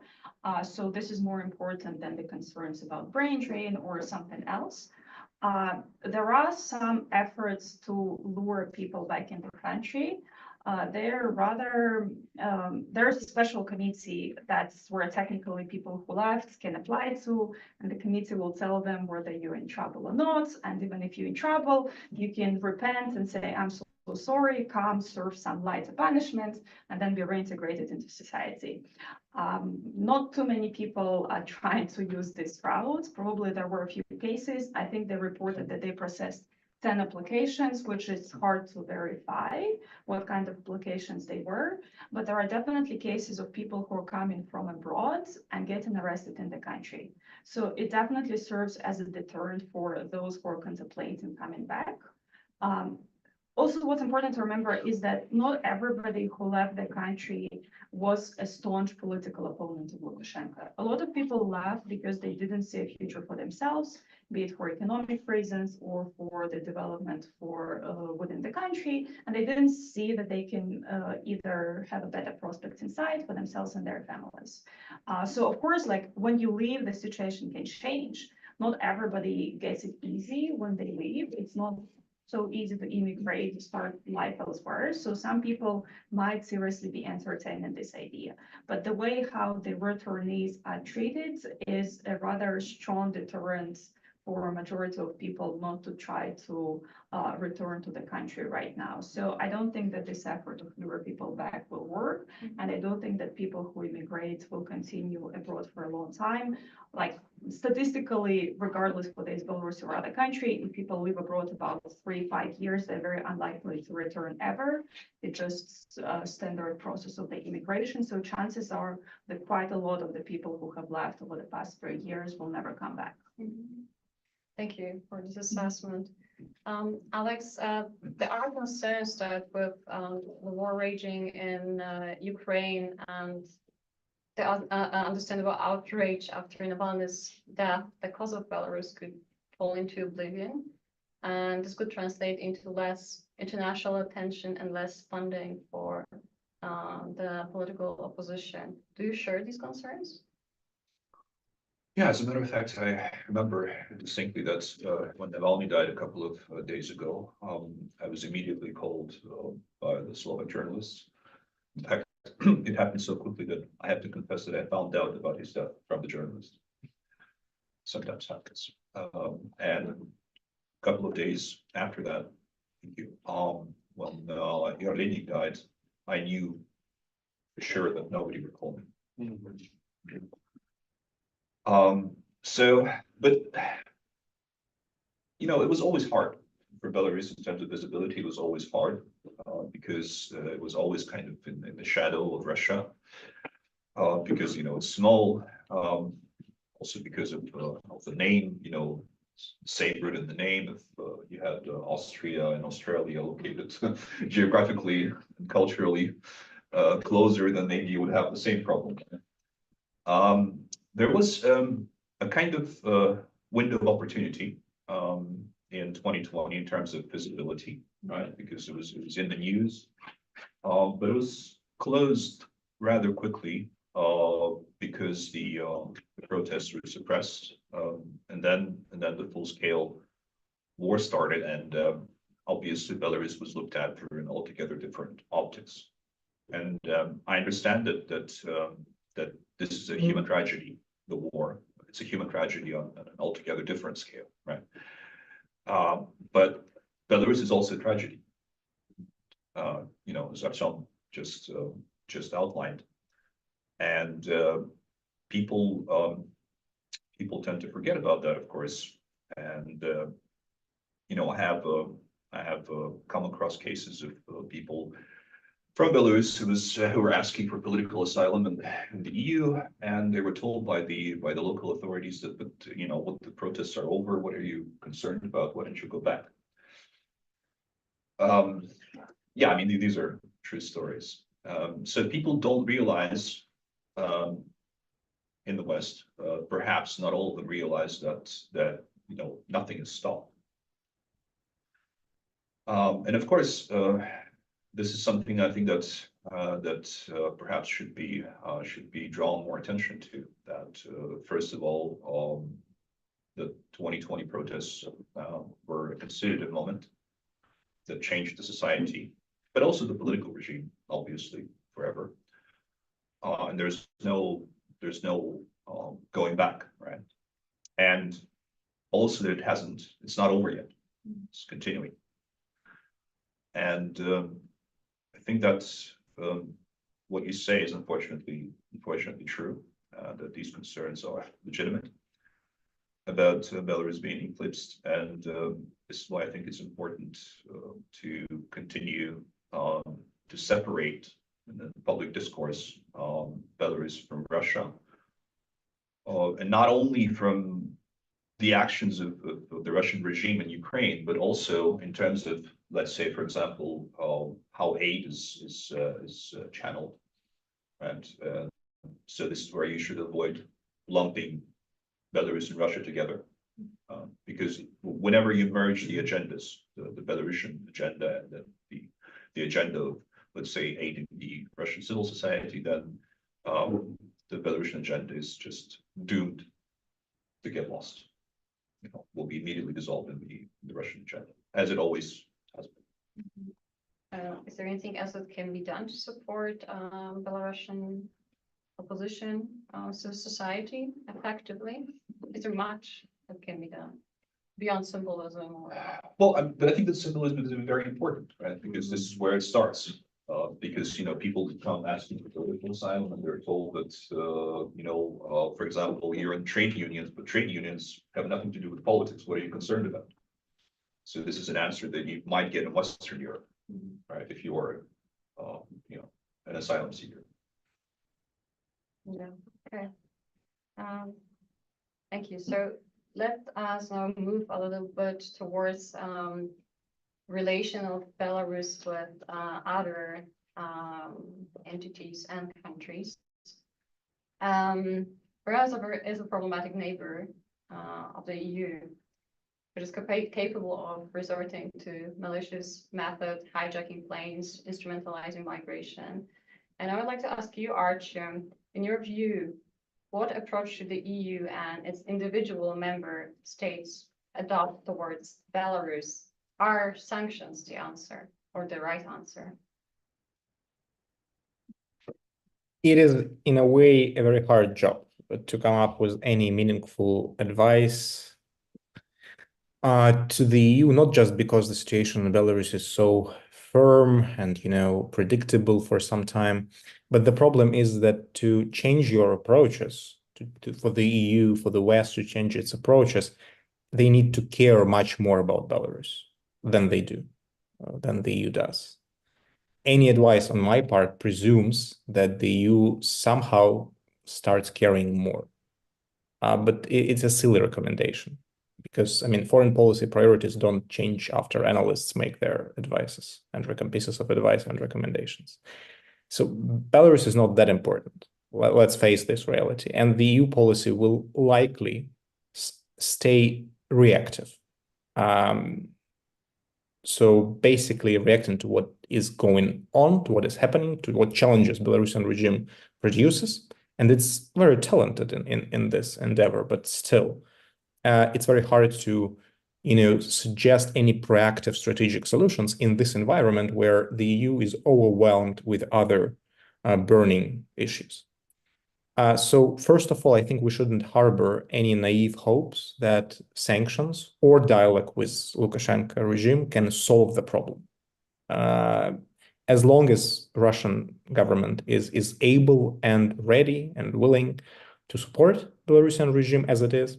So this is more important than the concerns about brain drain or something else. There are some efforts to lure people back in the country. There's a special committee that's where technically people who left can apply to, and the committee will tell them whether you're in trouble or not. And even if you're in trouble, you can repent and say, I'm so sorry, come serve some lighter punishment, and then be reintegrated into society. Not too many people are trying to use this route. Probably there were a few cases. I think they reported that they processed 10 applications, which is hard to verify what kind of applications they were, but there are definitely cases of people who are coming from abroad and getting arrested in the country. So it definitely serves as a deterrent for those who are contemplating coming back. Also, what's important to remember is that not everybody who left the country was a staunch political opponent of Lukashenko. A lot of people left because they didn't see a future for themselves, be it for economic reasons or for the development within the country, and they didn't see that they can either have a better prospects inside for themselves and their families. So of course, like when you leave, the situation can change. Not everybody gets it easy when they leave. It's not so easy to immigrate, to start life elsewhere. So some people might seriously be entertaining this idea. But the way how the returnees are treated is a rather strong deterrent for a majority of people not to try to return to the country right now. So I don't think that this effort to lure people back will work. And I don't think that people who immigrate will continue abroad for a long time. Like statistically, regardless whether it's Belarus or other country, if people live abroad about 3-5 years, they're very unlikely to return ever. It's just a standard process of the immigration. So chances are that quite a lot of the people who have left over the past 3 years will never come back. Thank you for this assessment. Alex, there are concerns that with the war raging in Ukraine and the understandable outrage after Navalny's death, the cause of Belarus could fall into oblivion, and this could translate into less international attention and less funding for the political opposition. Do you share these concerns? Yeah, as a matter of fact, I remember distinctly that when Navalny died a couple of days ago, I was immediately called by the Slovak journalists. In fact, it happened so quickly that I have to confess that I found out about his death from the journalist. Sometimes happens. And a couple of days after that, thank you, when Alena died, I knew for sure that nobody would call me. But you know, it was always hard for Belarus in terms of visibility. It was always hard because it was always kind of in the shadow of Russia, because you know it's small. Also because of the name, you know, same root in the name. If you had Austria and Australia located geographically and culturally closer, then maybe you would have the same problem. There was a kind of window of opportunity in 2020 in terms of visibility, right? Because it was in the news, but it was closed rather quickly because the protests were suppressed, and then the full-scale war started, and obviously Belarus was looked at through an altogether different optics. And I understand that this is a human tragedy, the war. It's a human tragedy on an altogether different scale, right? But Belarus is also a tragedy. You know, as Artyom just outlined, and people tend to forget about that, of course. And you know, I have come across cases of people from Belarus who were asking for political asylum in the EU, and they were told by the local authorities that, but you know, what, the protests are over. What are you concerned about? Why don't you go back? Yeah, I mean, these are true stories. So people don't realize in the West, perhaps not all of them realize that you know, nothing is stopped. And of course, this is something I think that perhaps should be drawn more attention to. That first of all, the 2020 protests were a constitutive moment that changed the society, but also the political regime, obviously, forever. And there's no going back, right? And also that it's not over yet. It's continuing. And I think that's what you say is unfortunately true, that these concerns are legitimate about Belarus being eclipsed. And this is why I think it's important to continue to separate in the public discourse Belarus from Russia, and not only from the actions of the Russian regime in Ukraine, but also in terms of, let's say, for example, how aid is channeled, right? So this is where you should avoid lumping Belarus and Russia together, because whenever you merge the agendas, the Belarusian agenda and the agenda of, let's say, aiding the Russian civil society, then the Belarusian agenda is just doomed to get lost. You know, will be immediately dissolved in the Russian agenda, as it always has been. Is there anything else that can be done to support Belarusian opposition, civil society effectively? Is there much that can be done beyond symbolism? Or... Well, but I think that symbolism is very important, right? Because this is where it starts. because, people come asking for political asylum and they're told that, for example, you're in trade unions, but trade unions have nothing to do with politics. What are you concerned about? So this is an answer that you might get in Western Europe, right? If you are, an asylum seeker. Yeah, okay. Thank you. So let us now move a little bit towards relation of Belarus with other entities and countries. Belarus is a problematic neighbor of the EU. It is capable of resorting to malicious method, hijacking planes, instrumentalizing migration. And I would like to ask you, Artyom, in your view, what approach should the EU and its individual member states adopt towards Belarus? Are sanctions the answer or the right answer? It is, in a way, a very hard job to come up with any meaningful advice to the EU, not just because the situation in Belarus is so firm and, predictable for some time, but the problem is that to change your approaches, for the EU, for the West to change its approaches, they need to care much more about Belarus than they do, than the EU does. Any advice on my part presumes that the EU somehow starts caring more. But it's a silly recommendation because, foreign policy priorities don't change after analysts make their advices and pieces of advice and recommendations. So Belarus is not that important. Let's face this reality. And the EU policy will likely stay reactive. So basically reacting to what is going on, to what is happening, to what challenges Belarusian regime produces. And it's very talented in this endeavor, but still, it's very hard to, suggest any proactive strategic solutions in this environment where the EU is overwhelmed with other burning issues. So first of all, I think we shouldn't harbor any naive hopes that sanctions or dialogue with Lukashenko regime can solve the problem. As long as Russian government is able and ready and willing to support Belarusian regime as it is,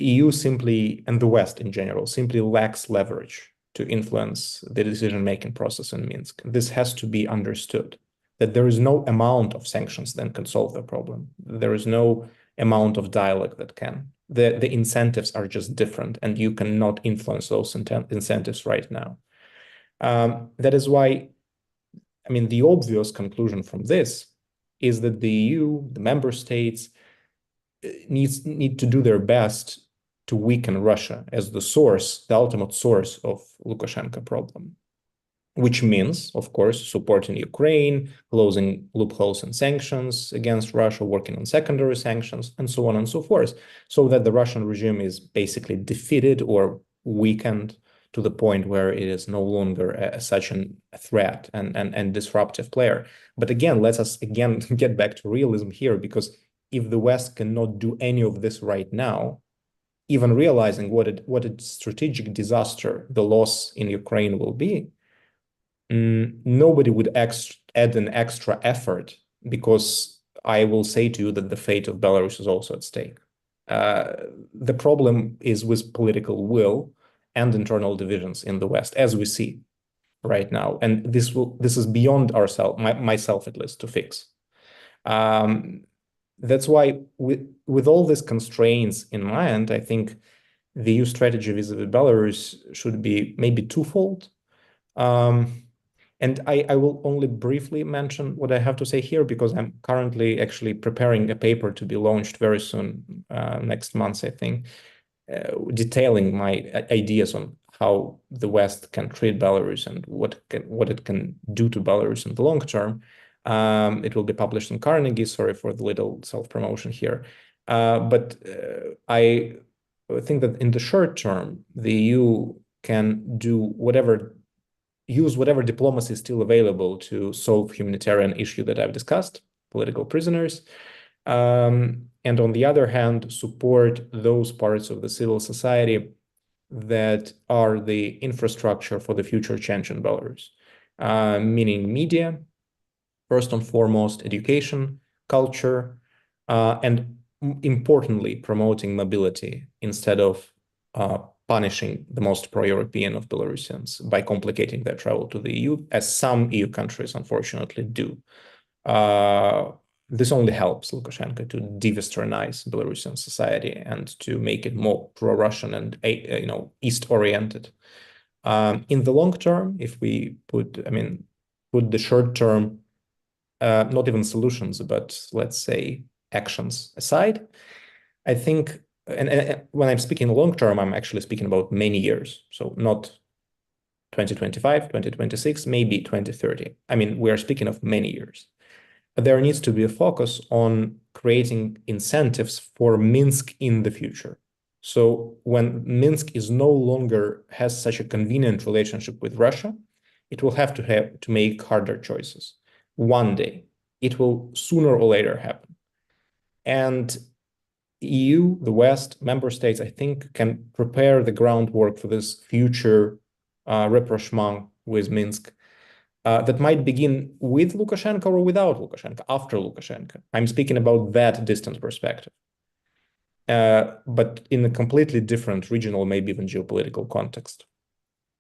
EU simply, and the West in general, simply lacks leverage to influence the decision-making process in Minsk. This has to be understood, that there is no amount of sanctions that can solve the problem. There is no amount of dialogue that can. The incentives are just different, and you cannot influence those incentives right now. That is why, the obvious conclusion from this is that the EU, the member states, need to do their best to weaken Russia as the ultimate source of Lukashenko problem, which means, of course, supporting Ukraine, closing loopholes and sanctions against Russia, working on secondary sanctions, and so on and so forth, so that the Russian regime is basically defeated or weakened to the point where it is no longer such a threat and disruptive player. But again, let us get back to realism here, because if the West cannot do any of this right now, even realizing what a strategic disaster the loss in Ukraine will be, nobody would add an extra effort, because I will say to you that the fate of Belarus is also at stake. The problem is with political will and internal divisions in the West, as we see right now, and this is beyond myself at least, to fix. That's why, with all these constraints in mind, I think the EU strategy vis-a-vis Belarus should be maybe twofold. And I will only briefly mention what I have to say here, because I'm currently actually preparing a paper to be launched very soon, next month, I think, detailing my ideas on how the West can treat Belarus and what it can do to Belarus in the long term. It will be published in Carnegie. Sorry for the little self-promotion here. But I think that in the short term, the EU can use whatever diplomacy is still available to solve humanitarian issue that I've discussed, political prisoners. And on the other hand, support those parts of the civil society that are the infrastructure for the future change in Belarus, meaning media, First and foremost, education, culture, and importantly, promoting mobility instead of punishing the most pro-European of Belarusians by complicating their travel to the EU, as some EU countries unfortunately do. This only helps Lukashenko to de-Westernize Belarusian society and to make it more pro-Russian and East-oriented. In the long term, if we put the short-term, not even solutions, but let's say actions aside, I think, and when I'm speaking long-term, I'm actually speaking about many years. So not 2025, 2026, maybe 2030. I mean, we are speaking of many years. There needs to be a focus on creating incentives for Minsk in the future. So when Minsk is no longer has such a convenient relationship with Russia, it will have to make harder choices. One day, it will sooner or later happen. And EU, the West, member states, I think, can prepare the groundwork for this future rapprochement with Minsk that might begin with Lukashenko or without Lukashenko, after Lukashenko. I'm speaking about that distant perspective. But in a completely different regional, maybe even geopolitical context,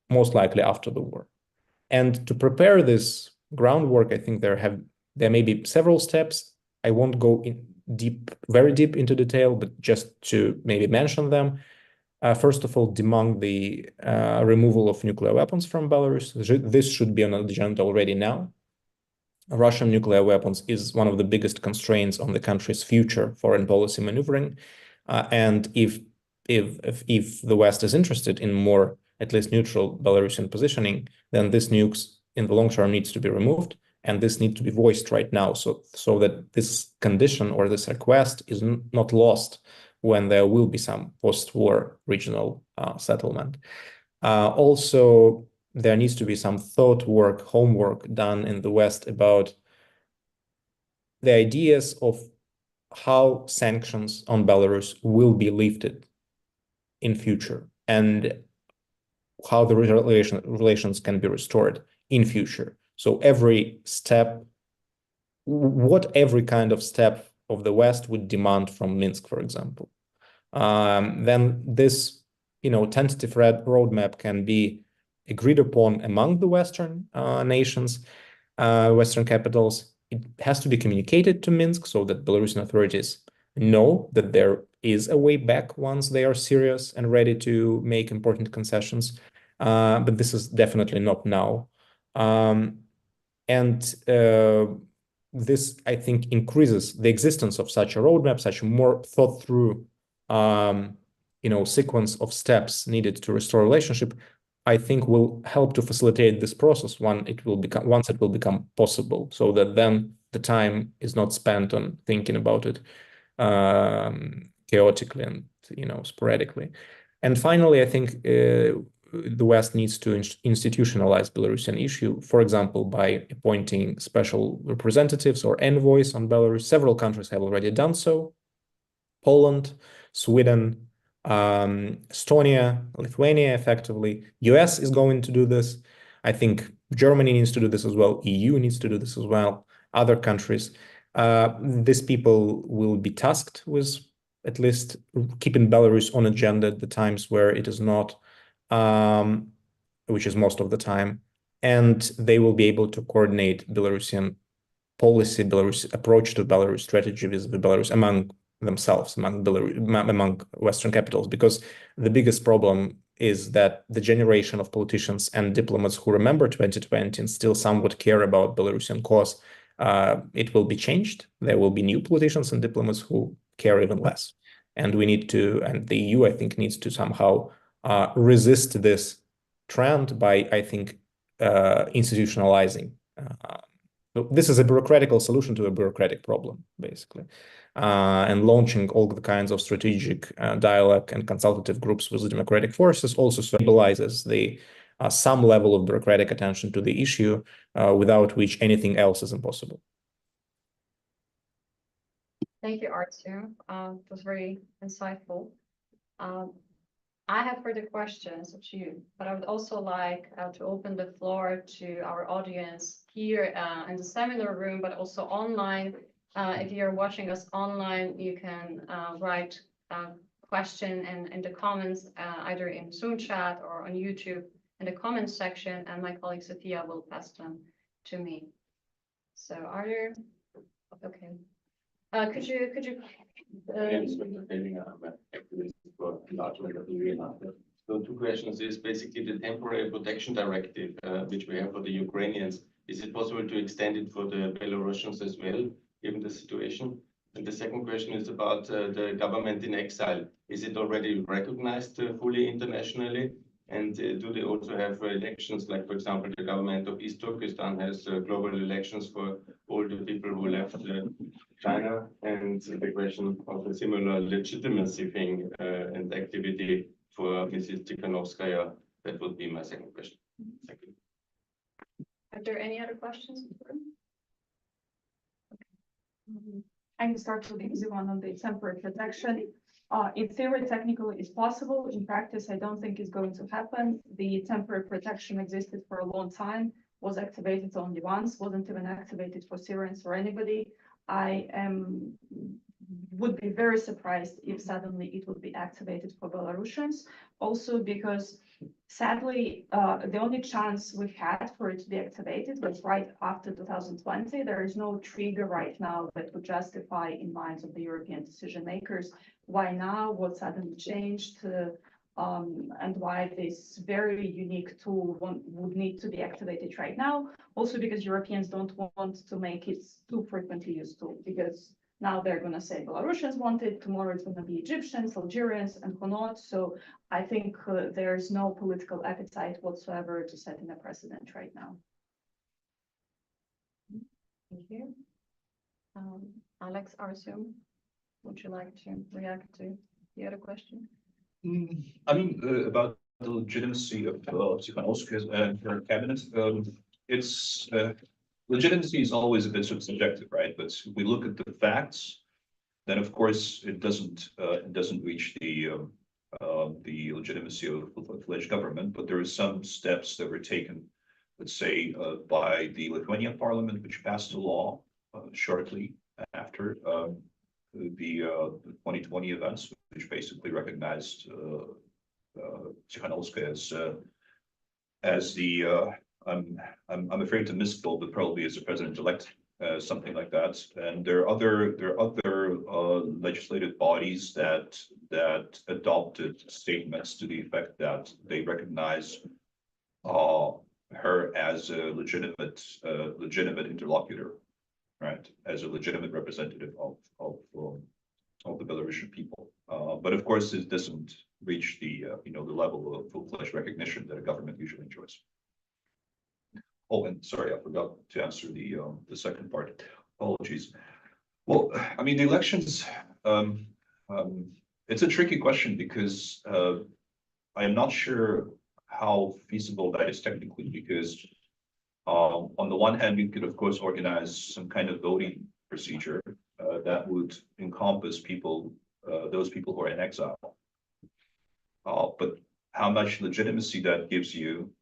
most likely after the war. And to prepare this groundwork, I think there may be several steps. I won't go very deep into detail, but just to maybe mention them. First of all, demand the removal of nuclear weapons from Belarus. This should be on the agenda already now. Russian nuclear weapons is one of the biggest constraints on the country's future foreign policy maneuvering. And if the West is interested in more, at least neutral Belarusian positioning, then this nukes in the long term needs to be removed. And this needs to be voiced right now so that this condition or this request is not lost when there will be some post-war regional settlement. Also, there needs to be some homework done in the West about the ideas of how sanctions on Belarus will be lifted in future and how the relations can be restored in future. So every kind of step of the West would demand from Minsk, for example. Then this, tentative roadmap can be agreed upon among the Western nations, Western capitals. It has to be communicated to Minsk so that Belarusian authorities know that there is a way back once they are serious and ready to make important concessions. But this is definitely not now. This, I think, increases the existence of such a roadmap, such a more thought through, sequence of steps needed to restore relationship, I think will help to facilitate this process once it will become possible, so that then the time is not spent on thinking about it chaotically and sporadically. And finally, I think the West needs to institutionalize Belarusian issue, for example, by appointing special representatives or envoys on Belarus. Several countries have already done so. Poland, Sweden, Estonia, Lithuania, effectively. US is going to do this. I think Germany needs to do this as well. EU needs to do this as well. Other countries. These people will be tasked with at least keeping Belarus on agenda at the times where it is not, which is most of the time. And they will be able to coordinate Belarusian policy, Belarus approach to Belarus strategy with Belarus among themselves, among Western capitals, because the biggest problem is that the generation of politicians and diplomats who remember 2020 and still somewhat care about Belarusian cause, it will be changed. There will be new politicians and diplomats who care even less. And we need to, and the EU, I think, needs to somehow resist this trend by, I think, institutionalizing. This is a bureaucratic solution to a bureaucratic problem, basically. And launching all the kinds of strategic dialogue and consultative groups with the democratic forces also stabilizes the some level of bureaucratic attention to the issue, without which anything else is impossible. Thank you, Artyom. It was very insightful. I have further questions of you, but I would also like to open the floor to our audience here in the seminar room, but also online. If you're watching us online, you can write a question in the comments, either in Zoom chat or on YouTube in the comments section, and my colleague Sophia will pass them to me. So are there, okay. Could you So two questions is basically the temporary protection directive, which we have for the Ukrainians. Is it possible to extend it for the Belarusians as well, given the situation? And the second question is about the government in exile. Is it already recognized fully internationally? And do they also have elections, like, for example, the government of East Turkestan has global elections for all the people who left China? And the question of a similar legitimacy thing and activity for Mrs. Tikhanovskaya, that would be my second question. Thank you. Are there any other questions? Okay. I can start with the easy one on the temporary protection. In theory, technically, it's possible. In practice, I don't think it's going to happen. The temporary protection existed for a long time, was activated only once, wasn't even activated for Syrians or anybody. Would be very surprised if suddenly it would be activated for Belarusians. Also because sadly, the only chance we've had for it to be activated was right after 2020. There is no trigger right now that would justify in minds of the European decision makers why now, what suddenly changed, and why this very unique tool would need to be activated right now. Also because Europeans don't want to make it too frequently used tool, because now they're going to say Belarusians want it, tomorrow it's going to be Egyptians, Algerians, and who not. So I think there's no political appetite whatsoever to set in a precedent right now. Thank you. Alex, Artyom, would you like to react to the other question? I mean, about the legitimacy of Tikhanovskaya and her cabinet, it's legitimacy is always a bit sort of subjective, right? But if we look at the facts, then of course it doesn't reach the legitimacy of a fledged government. But there are some steps that were taken, let's say, by the Lithuanian parliament, which passed a law shortly after the 2020 events, which basically recognized Tikhanovskaya as the I'm afraid to misquote, but probably as a president-elect, something like that. And there are other legislative bodies that adopted statements to the effect that they recognize her as a legitimate interlocutor, right? As a legitimate representative of the Belarusian people. But of course, it doesn't reach the the level of full-fledged recognition that a government usually enjoys. Oh, and sorry, I forgot to answer the second part. Apologies. Well, I mean, the elections, it's a tricky question because I am not sure how feasible that is technically, because on the one hand, you could, of course, organize some kind of voting procedure that would encompass people, those people who are in exile. But how much legitimacy that gives you,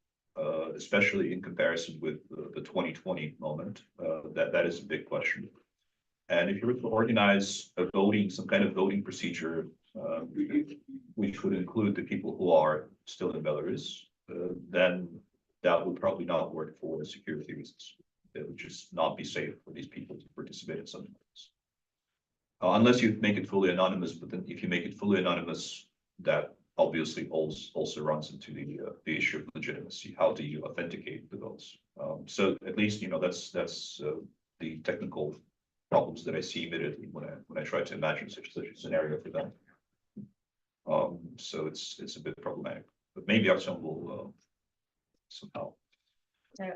especially in comparison with the 2020 moment, that is a big question. And if you were to organize some kind of voting procedure, which would include the people who are still in Belarus, then that would probably not work for security reasons. It would just not be safe for these people to participate in something like this. Unless you make it fully anonymous, but then if you make it fully anonymous, that obviously also runs into the issue of legitimacy. How do you authenticate the votes? So at least that's the technical problems that I see immediately when I try to imagine such a scenario for them. So it's a bit problematic. But maybe Artyom will somehow.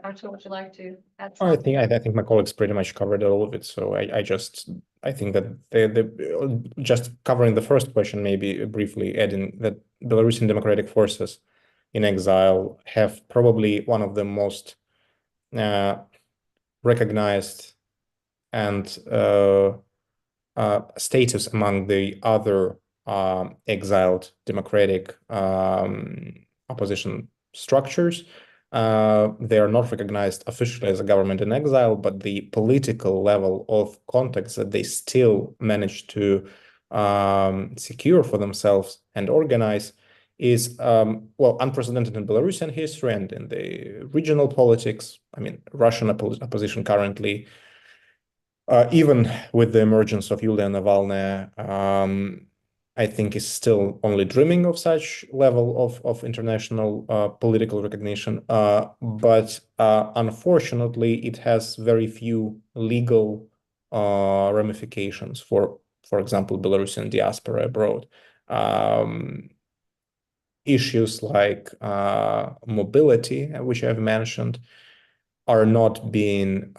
Artyom, would you like to add I something? think I think my colleagues pretty much covered all of it. So I think that the just covering the first question, maybe briefly adding that Belarusian democratic forces in exile have probably one of the most recognized and status among the other exiled democratic opposition structures. They are not recognized officially as a government in exile, but the political level of contacts that they still manage to secure for themselves and organize is, well, unprecedented in Belarusian history and in the regional politics. I mean, Russian opposition currently, even with the emergence of Yulia Navalny, I think is still only dreaming of such level of international political recognition. But unfortunately, it has very few legal ramifications for example, Belarusian diaspora abroad. Issues like mobility, which I've mentioned, are not being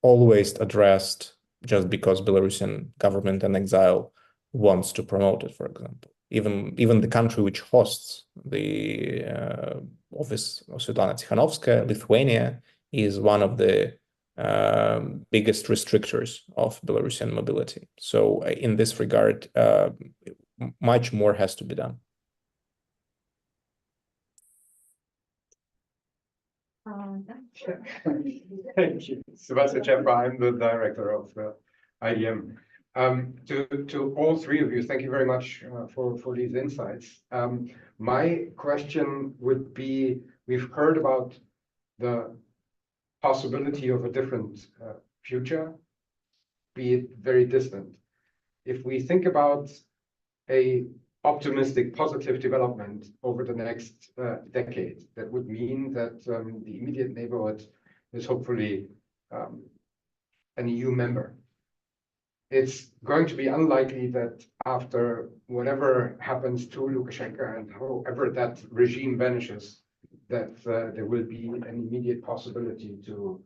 always addressed just because Belarusian government in exile wants to promote it, for example. Even the country which hosts the office of Svetlana Tikhanovskaya, Lithuania, is one of the biggest restrictors of Belarusian mobility. So in this regard, much more has to be done. Sure. Thank you. Sebastian Schäfer, I'm the director of IDM. To all three of you, thank you very much for these insights. My question would be, we've heard about the possibility of a different future, be it very distant. If we think about a optimistic, positive development over the next decade, that would mean that the immediate neighborhood is hopefully an EU member. It's going to be unlikely that after whatever happens to Lukashenko and however that regime vanishes, that there will be an immediate possibility to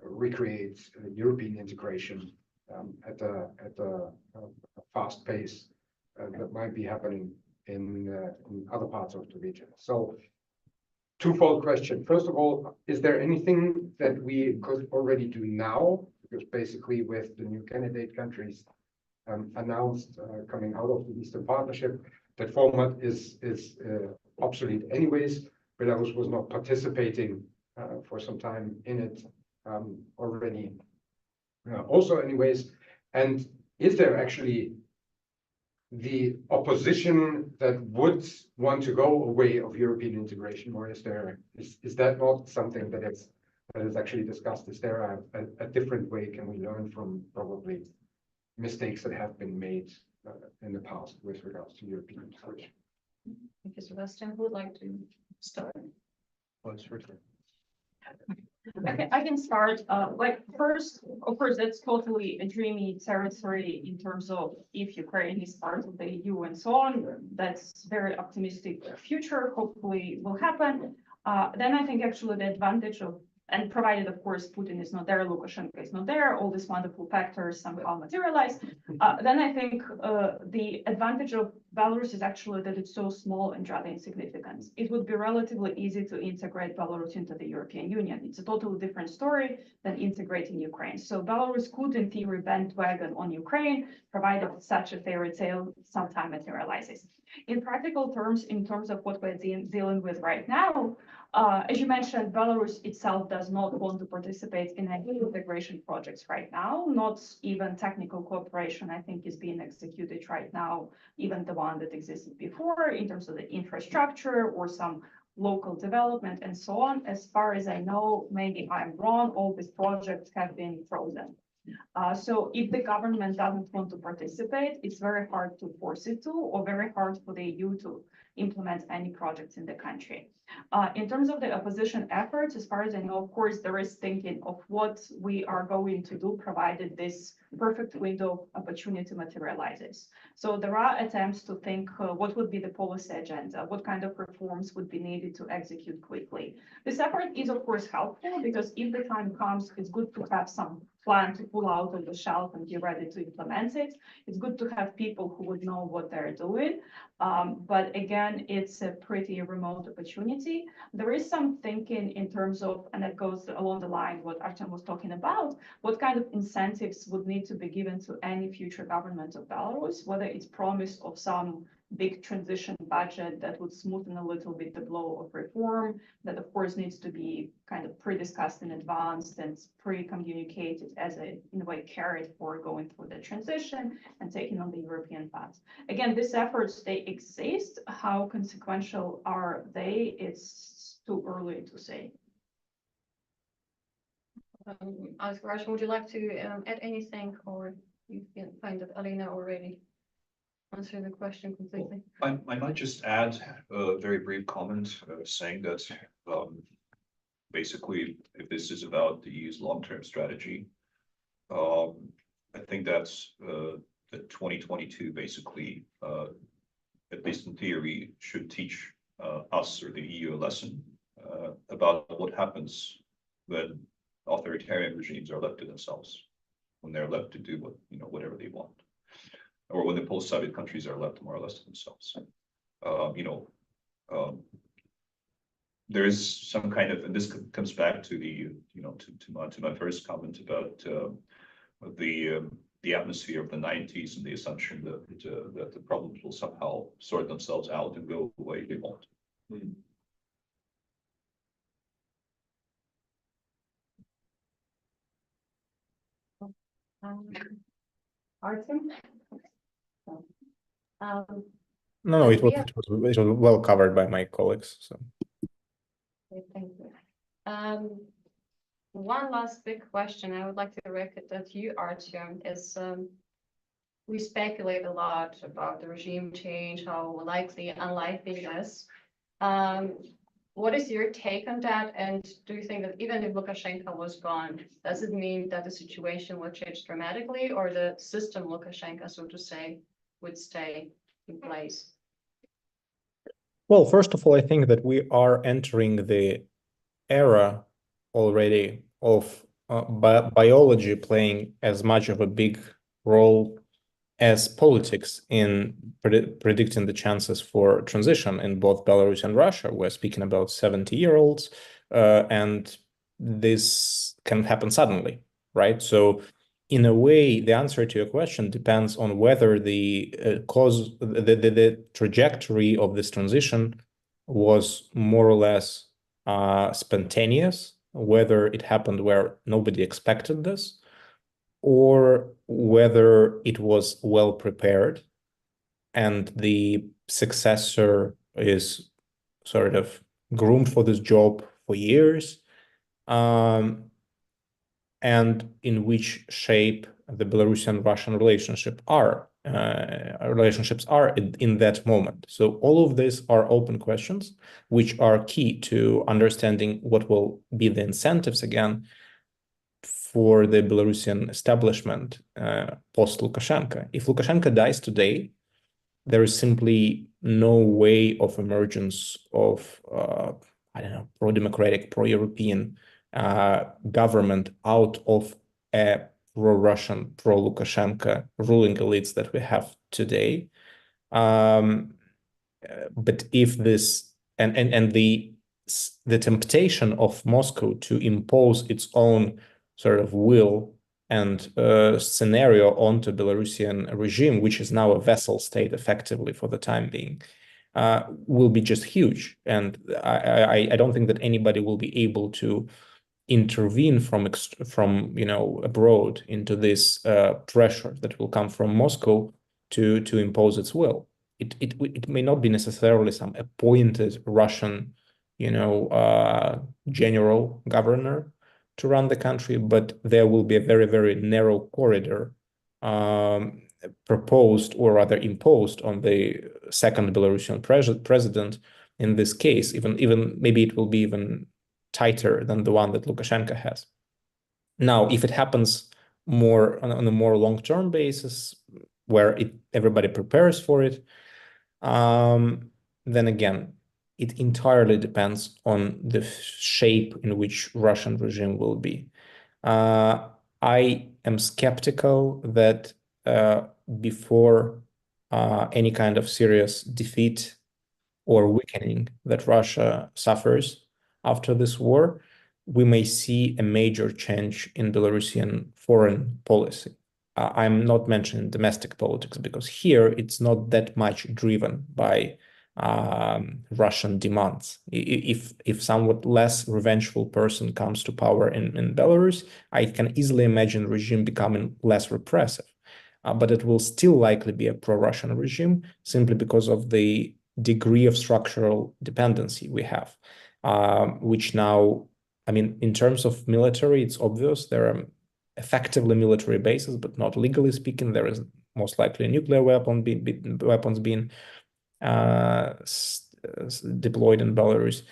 recreate European integration at a fast pace that might be happening in other parts of the region. So, twofold question. First of all, is there anything that we could already do now? Because basically with the new candidate countries announced coming out of the Eastern Partnership, that format is obsolete anyways. Belarus was not participating for some time in it already also anyways. And is there actually the opposition that would want to go away of European integration, or is that not something that is actually discussed? Is there a different way? Can we learn from probably mistakes that have been made in the past with regards to European integration? Thank you, Sebastian. Who would like to start? Okay, I can start. Like first, of course, that's totally a dreamy territory in terms of if Ukraine is part of the EU and so on. That's very optimistic future. Hopefully, will happen. Then I think actually the advantage of, and provided of course Putin is not there, Lukashenko is not there, all these wonderful factors somehow materialize. Then I think the advantage of Belarus is actually that it's so small and rather insignificant. It would be relatively easy to integrate Belarus into the European Union. It's a totally different story than integrating Ukraine. So Belarus could in theory bandwagon on Ukraine, provided such a fairy tale sometime materializes. In practical terms, in terms of what we're dealing with right now, as you mentioned, Belarus itself does not want to participate in any integration projects right now. Not even technical cooperation, I think, is being executed right now, even the one that existed before in terms of the infrastructure or some local development and so on. As far as I know, maybe I'm wrong, all these projects have been frozen. So if the government doesn't want to participate, it's very hard to force it to, or very hard for the EU to implement any projects in the country. In terms of the opposition efforts, as far as I know, of course, there is thinking of what we are going to do, provided this perfect window of opportunity materializes. So there are attempts to think what would be the policy agenda, what kind of reforms would be needed to execute quickly. This effort is, of course, helpful because if the time comes, it's good to have some plan to pull out of the shelf and be ready to implement it. It's good to have people who would know what they're doing. But again, it's a pretty remote opportunity. There is some thinking in terms of, and that goes along the line what Artyom was talking about, what kind of incentives would need need to be given to any future government of Belarus, whether it's promise of some big transition budget that would smoothen a little bit the blow of reform, that of course needs to be kind of pre-discussed in advance and pre-communicated as a, in a way, carrot for going through the transition and taking on the European funds. Again, these efforts, they exist. How consequential are they? It's too early to say. Russian, would you like to add anything, or you can find that Alena already answered the question completely? I might just add a very brief comment saying that basically, if this is about the EU's long-term strategy, I think that's the 2022 basically, at least in theory, should teach us or the EU a lesson about what happens when authoritarian regimes are left to themselves, when they're left to do what, whatever they want, or when the post-Soviet countries are left more or less to themselves. There is some kind of, and this comes back to the, to my first comment about the atmosphere of the 90s and the assumption that the problems will somehow sort themselves out and go away. They won't. Artyom? No, it was well covered by my colleagues. So thank you. One last big question I would like to direct it at you, Artyom, is we speculate a lot about the regime change, how likely, unlikely it is. What is your take on that? And do you think that even if Lukashenko was gone, does it mean that the situation would change dramatically, or the system Lukashenko, so to say, would stay in place? well, first of all, I think that we are entering the era already of biology playing as much of a big role as politics in predicting the chances for transition in both Belarus and Russia. We're speaking about 70-year-olds, and this can happen suddenly, right? So in a way, the answer to your question depends on whether the the trajectory of this transition was more or less spontaneous, whether it happened where nobody expected this, or whether it was well prepared and the successor is sort of groomed for this job for years, and in which shape the Belarusian-Russian relationships are in that moment. So all of these are open questions, which are key to understanding what will be the incentives again for the Belarusian establishment post-Lukashenko. If Lukashenko dies today, there is simply no way of emergence of, I don't know, pro-democratic, pro-European government out of a pro-Russian, pro-Lukashenko ruling elites that we have today. But if this, and the temptation of Moscow to impose its own sort of will and scenario onto Belarusian regime, which is now a vassal state effectively for the time being, will be just huge. And I don't think that anybody will be able to intervene from abroad into this pressure that will come from Moscow to impose its will. It may not be necessarily some appointed Russian, general governor to run the country, but there will be a very, very narrow corridor proposed, or rather imposed, on the second Belarusian president. In this case, even maybe it will be even tighter than the one that Lukashenko has. Now, if it happens more on a more long-term basis, where everybody prepares for it, then again, it entirely depends on the shape in which Russian regime will be. I am skeptical that before any kind of serious defeat or weakening that Russia suffers after this war, we may see a major change in Belarusian foreign policy. I'm not mentioning domestic politics because here it's not that much driven by Russian demands. If somewhat less revengeful person comes to power in Belarus, I can easily imagine the regime becoming less repressive. But it will still likely be a pro-Russian regime simply because of the degree of structural dependency we have, which now, I mean, in terms of military, it's obvious there are effectively military bases, but not legally speaking. There is most likely a nuclear weapons being deployed in Belarus.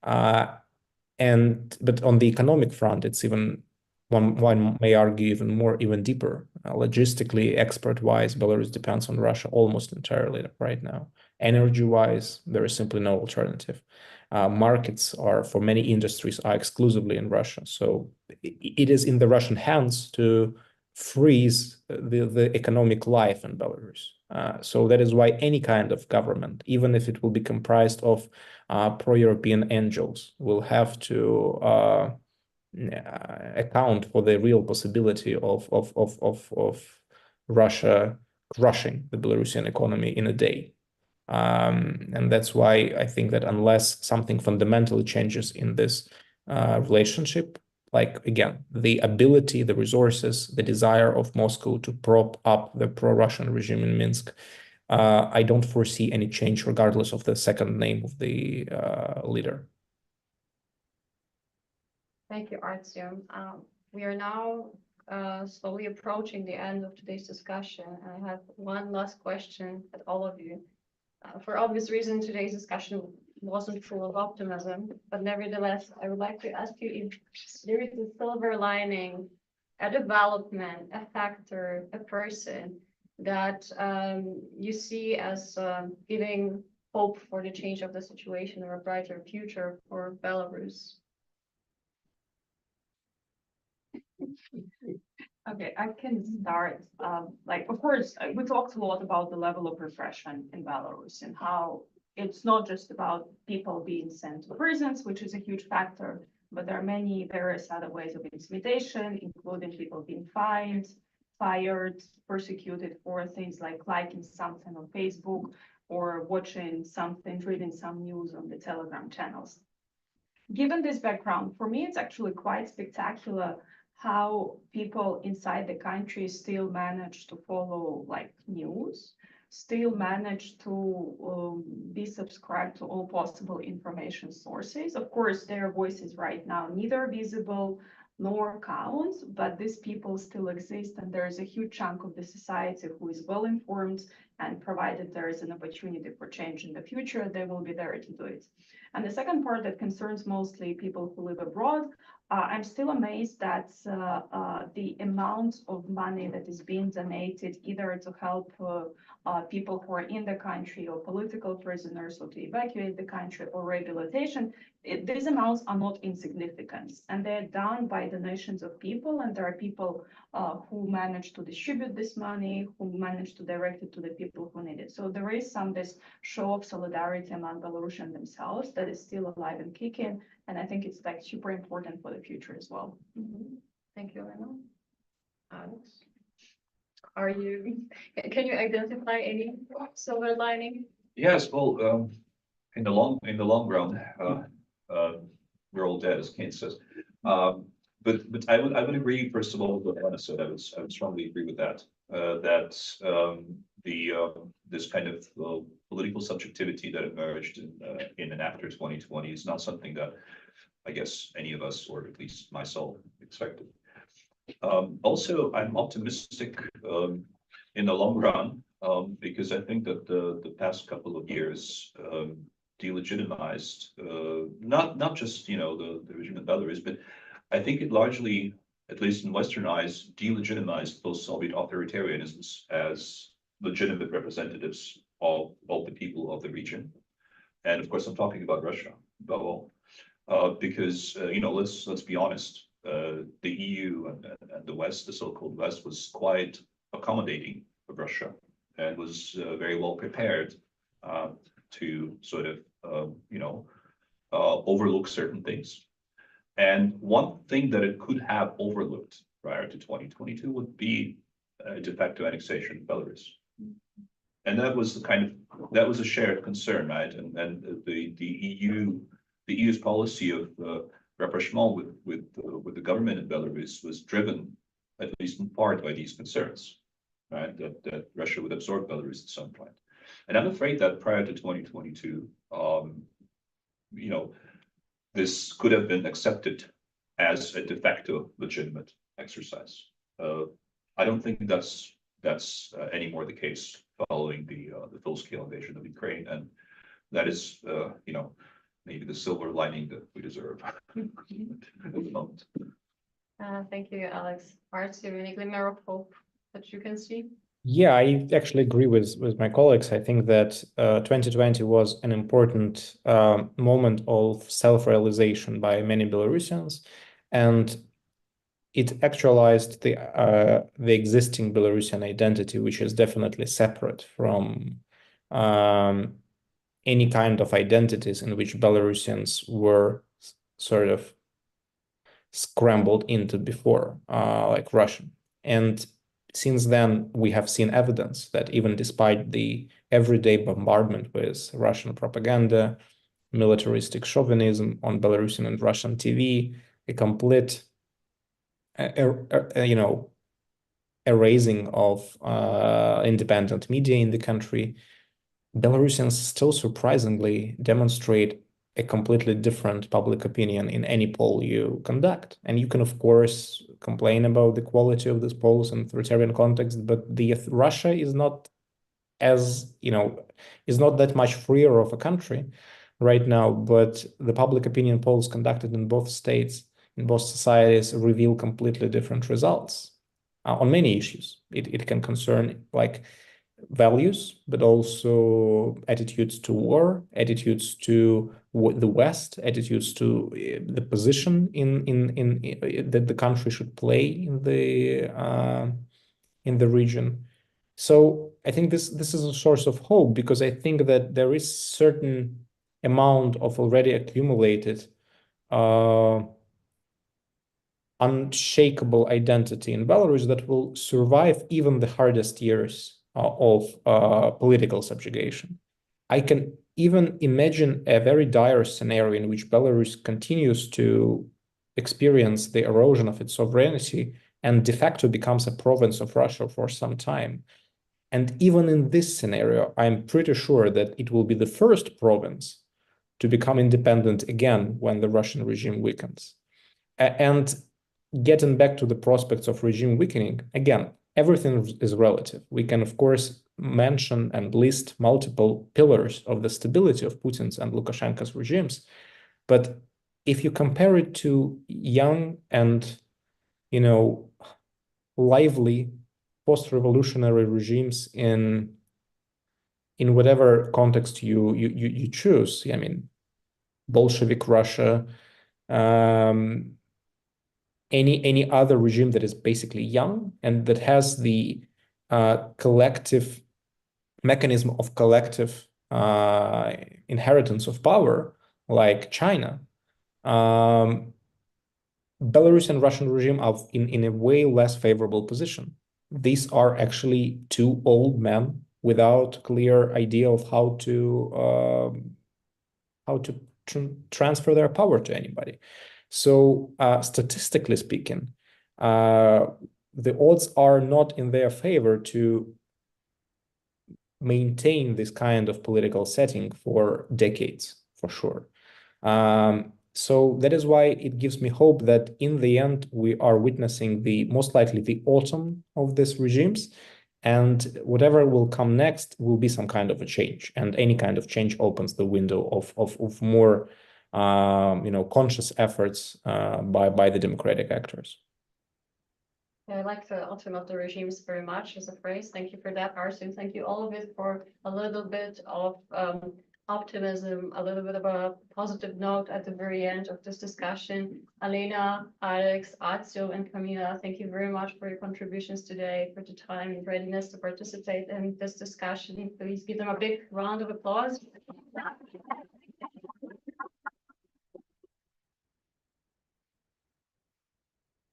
But on the economic front, it's even one may argue even deeper. Logistically, export-wise, Belarus depends on Russia almost entirely right now. Energy-wise, there is simply no alternative. Markets are for many industries are exclusively in Russia, so it is in the Russian hands to freeze the economic life in Belarus. So that is why any kind of government, even if it will be comprised of pro-European angels, will have to account for the real possibility of Russia crushing the Belarusian economy in a day. And that's why I think that unless something fundamentally changes in this relationship, like, again, the ability, the resources, the desire of Moscow to prop up the pro-Russian regime in Minsk, I don't foresee any change regardless of the second name of the leader. Thank you, Artyom. We are now slowly approaching the end of today's discussion. I have one last question at all of you. For obvious reasons, today's discussion wasn't full of optimism, but nevertheless, I would like to ask you if there is a silver lining, a development, a factor, a person that you see as giving hope for the change of the situation or a brighter future for Belarus. Okay, I can start. Of course, we talked a lot about the level of repression in Belarus and how it's not just about people being sent to prisons, which is a huge factor, but there are many various other ways of intimidation, including people being fined, fired, persecuted for things like liking something on Facebook or watching something, reading some news on the Telegram channels. Given this background, for me, it's actually quite spectacular how people inside the country still manage to follow news, still manage to be subscribed to all possible information sources. Of course, their voices right now neither visible nor count, but these people still exist, and there is a huge chunk of the society who is well informed, and provided there is an opportunity for change in the future, they will be there to do it. And the second part that concerns mostly people who live abroad, I'm still amazed that the amount of money that is being donated either to help people who are in the country or political prisoners or to evacuate the country or rehabilitation, these amounts are not insignificant, and they're done by donations of people, and there are people who manage to distribute this money, who manage to direct it to the people who need it. So there is this show of solidarity among Belarusians themselves that is still alive and kicking, and I think it's super important for the future as well. Mm-hmm. Thank you, Alena. Alex, can you identify any silver lining? Yes, well, in the long run, we're all dead, as Keynes says. But I would agree, first of all, with what Alena said. I would strongly agree with that. This kind of political subjectivity that emerged in and after 2020 is not something that I guess any of us, or at least myself, expected. Also, I'm optimistic in the long run because I think that the past couple of years delegitimized not just the regime in Belarus, but I think it largely, at least in Western eyes, delegitimized post-Soviet authoritarianisms as legitimate representatives of the people of the region. And of course, I'm talking about Russia above all, because let's be honest, the EU and the West, the so-called West, was quite accommodating of Russia and was very well prepared to sort of overlook certain things. And one thing that it could have overlooked prior to 2022 would be de facto annexation of Belarus. And that was that was a shared concern, right? And the EU's policy of rapprochement with the government in Belarus was driven, at least in part, by these concerns, right? That Russia would absorb Belarus at some point. And I'm afraid that prior to 2022, this could have been accepted as a de facto legitimate exercise. I don't think that's anymore the case following the full-scale invasion of Ukraine, and that is, maybe the silver lining that we deserve at the moment. Thank you, Alex. Artyom, any glimmer of hope that you can see? Yeah, I actually agree with my colleagues. I think that 2020 was an important moment of self-realization by many Belarusians, and it actualized the existing Belarusian identity, which is definitely separate from any kind of identities in which Belarusians were sort of scrambled into before, like Russian. And since then, we have seen evidence that even despite the everyday bombardment with Russian propaganda, militaristic chauvinism on Belarusian and Russian TV, a complete, erasing of independent media in the country, Belarusians still surprisingly demonstrate a completely different public opinion in any poll you conduct. And you can, of course, complain about the quality of these polls in authoritarian context, but Russia is not is not that much freer of a country right now, but the public opinion polls conducted in both states, in both societies, reveal completely different results on many issues. It can concern like values, but also attitudes to war, attitudes to the West, attitudes to the position that the country should play in the region. So I think this is a source of hope, because I think that there is certain amount of already accumulated unshakable identity in Belarus that will survive even the hardest years of political subjugation. I can even imagine a very dire scenario in which Belarus continues to experience the erosion of its sovereignty and de facto becomes a province of Russia for some time. And even in this scenario, I'm pretty sure that it will be the first province to become independent again when the Russian regime weakens. And getting back to the prospects of regime weakening, again, everything is relative. We can, of course, mention and list multiple pillars of the stability of Putin's and Lukashenko's regimes. But if you compare it to young and, lively post-revolutionary regimes in whatever context you choose, I mean, Bolshevik Russia, any other regime that is basically young and that has the collective mechanism of collective inheritance of power, like China, Belarus and Russian regime are in a way less favorable position. These are actually two old men without clear idea of how to transfer their power to anybody. So statistically speaking, the odds are not in their favor to maintain this kind of political setting for decades, for sure. So that is why it gives me hope that in the end, we are witnessing most likely the autumn of these regimes, and whatever will come next will be some kind of a change. And any kind of change opens the window of more conscious efforts by the democratic actors. Yeah, I like the autumn of the regimes very much as a phrase. Thank you for that, Artyom. Thank you all of it for a little bit of optimism, a little bit of a positive note at the very end of this discussion. Alena, Alex, Artyom, and Kamila, thank you very much for your contributions today, for the time and readiness to participate in this discussion. Please give them a big round of applause.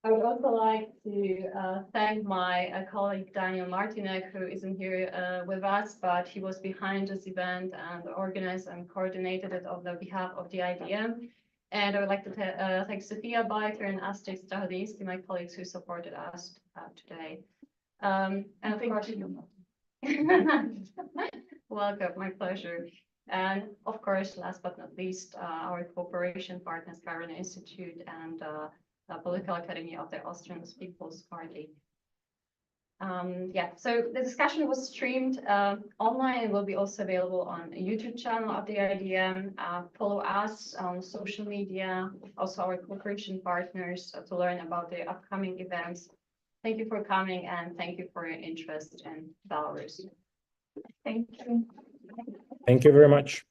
I would also like to thank my colleague Daniel Martinek, who isn't here with us, but he was behind this event and organized and coordinated it on the behalf of the IDM. And I would like to thank Sophia Beiter and Astrid Strahodinski, my colleagues who supported us today. And of course, welcome, my pleasure. And of course, last but not least, our cooperation partners, Karl-Renner-Institut and the Political Academy of the Austrian People's Party. Yeah, so the discussion was streamed online and will be also available on a YouTube channel of the IDM. Follow us on social media, also our cooperation partners to learn about the upcoming events. Thank you for coming and thank you for your interest in Belarus. Thank you. Thank you very much.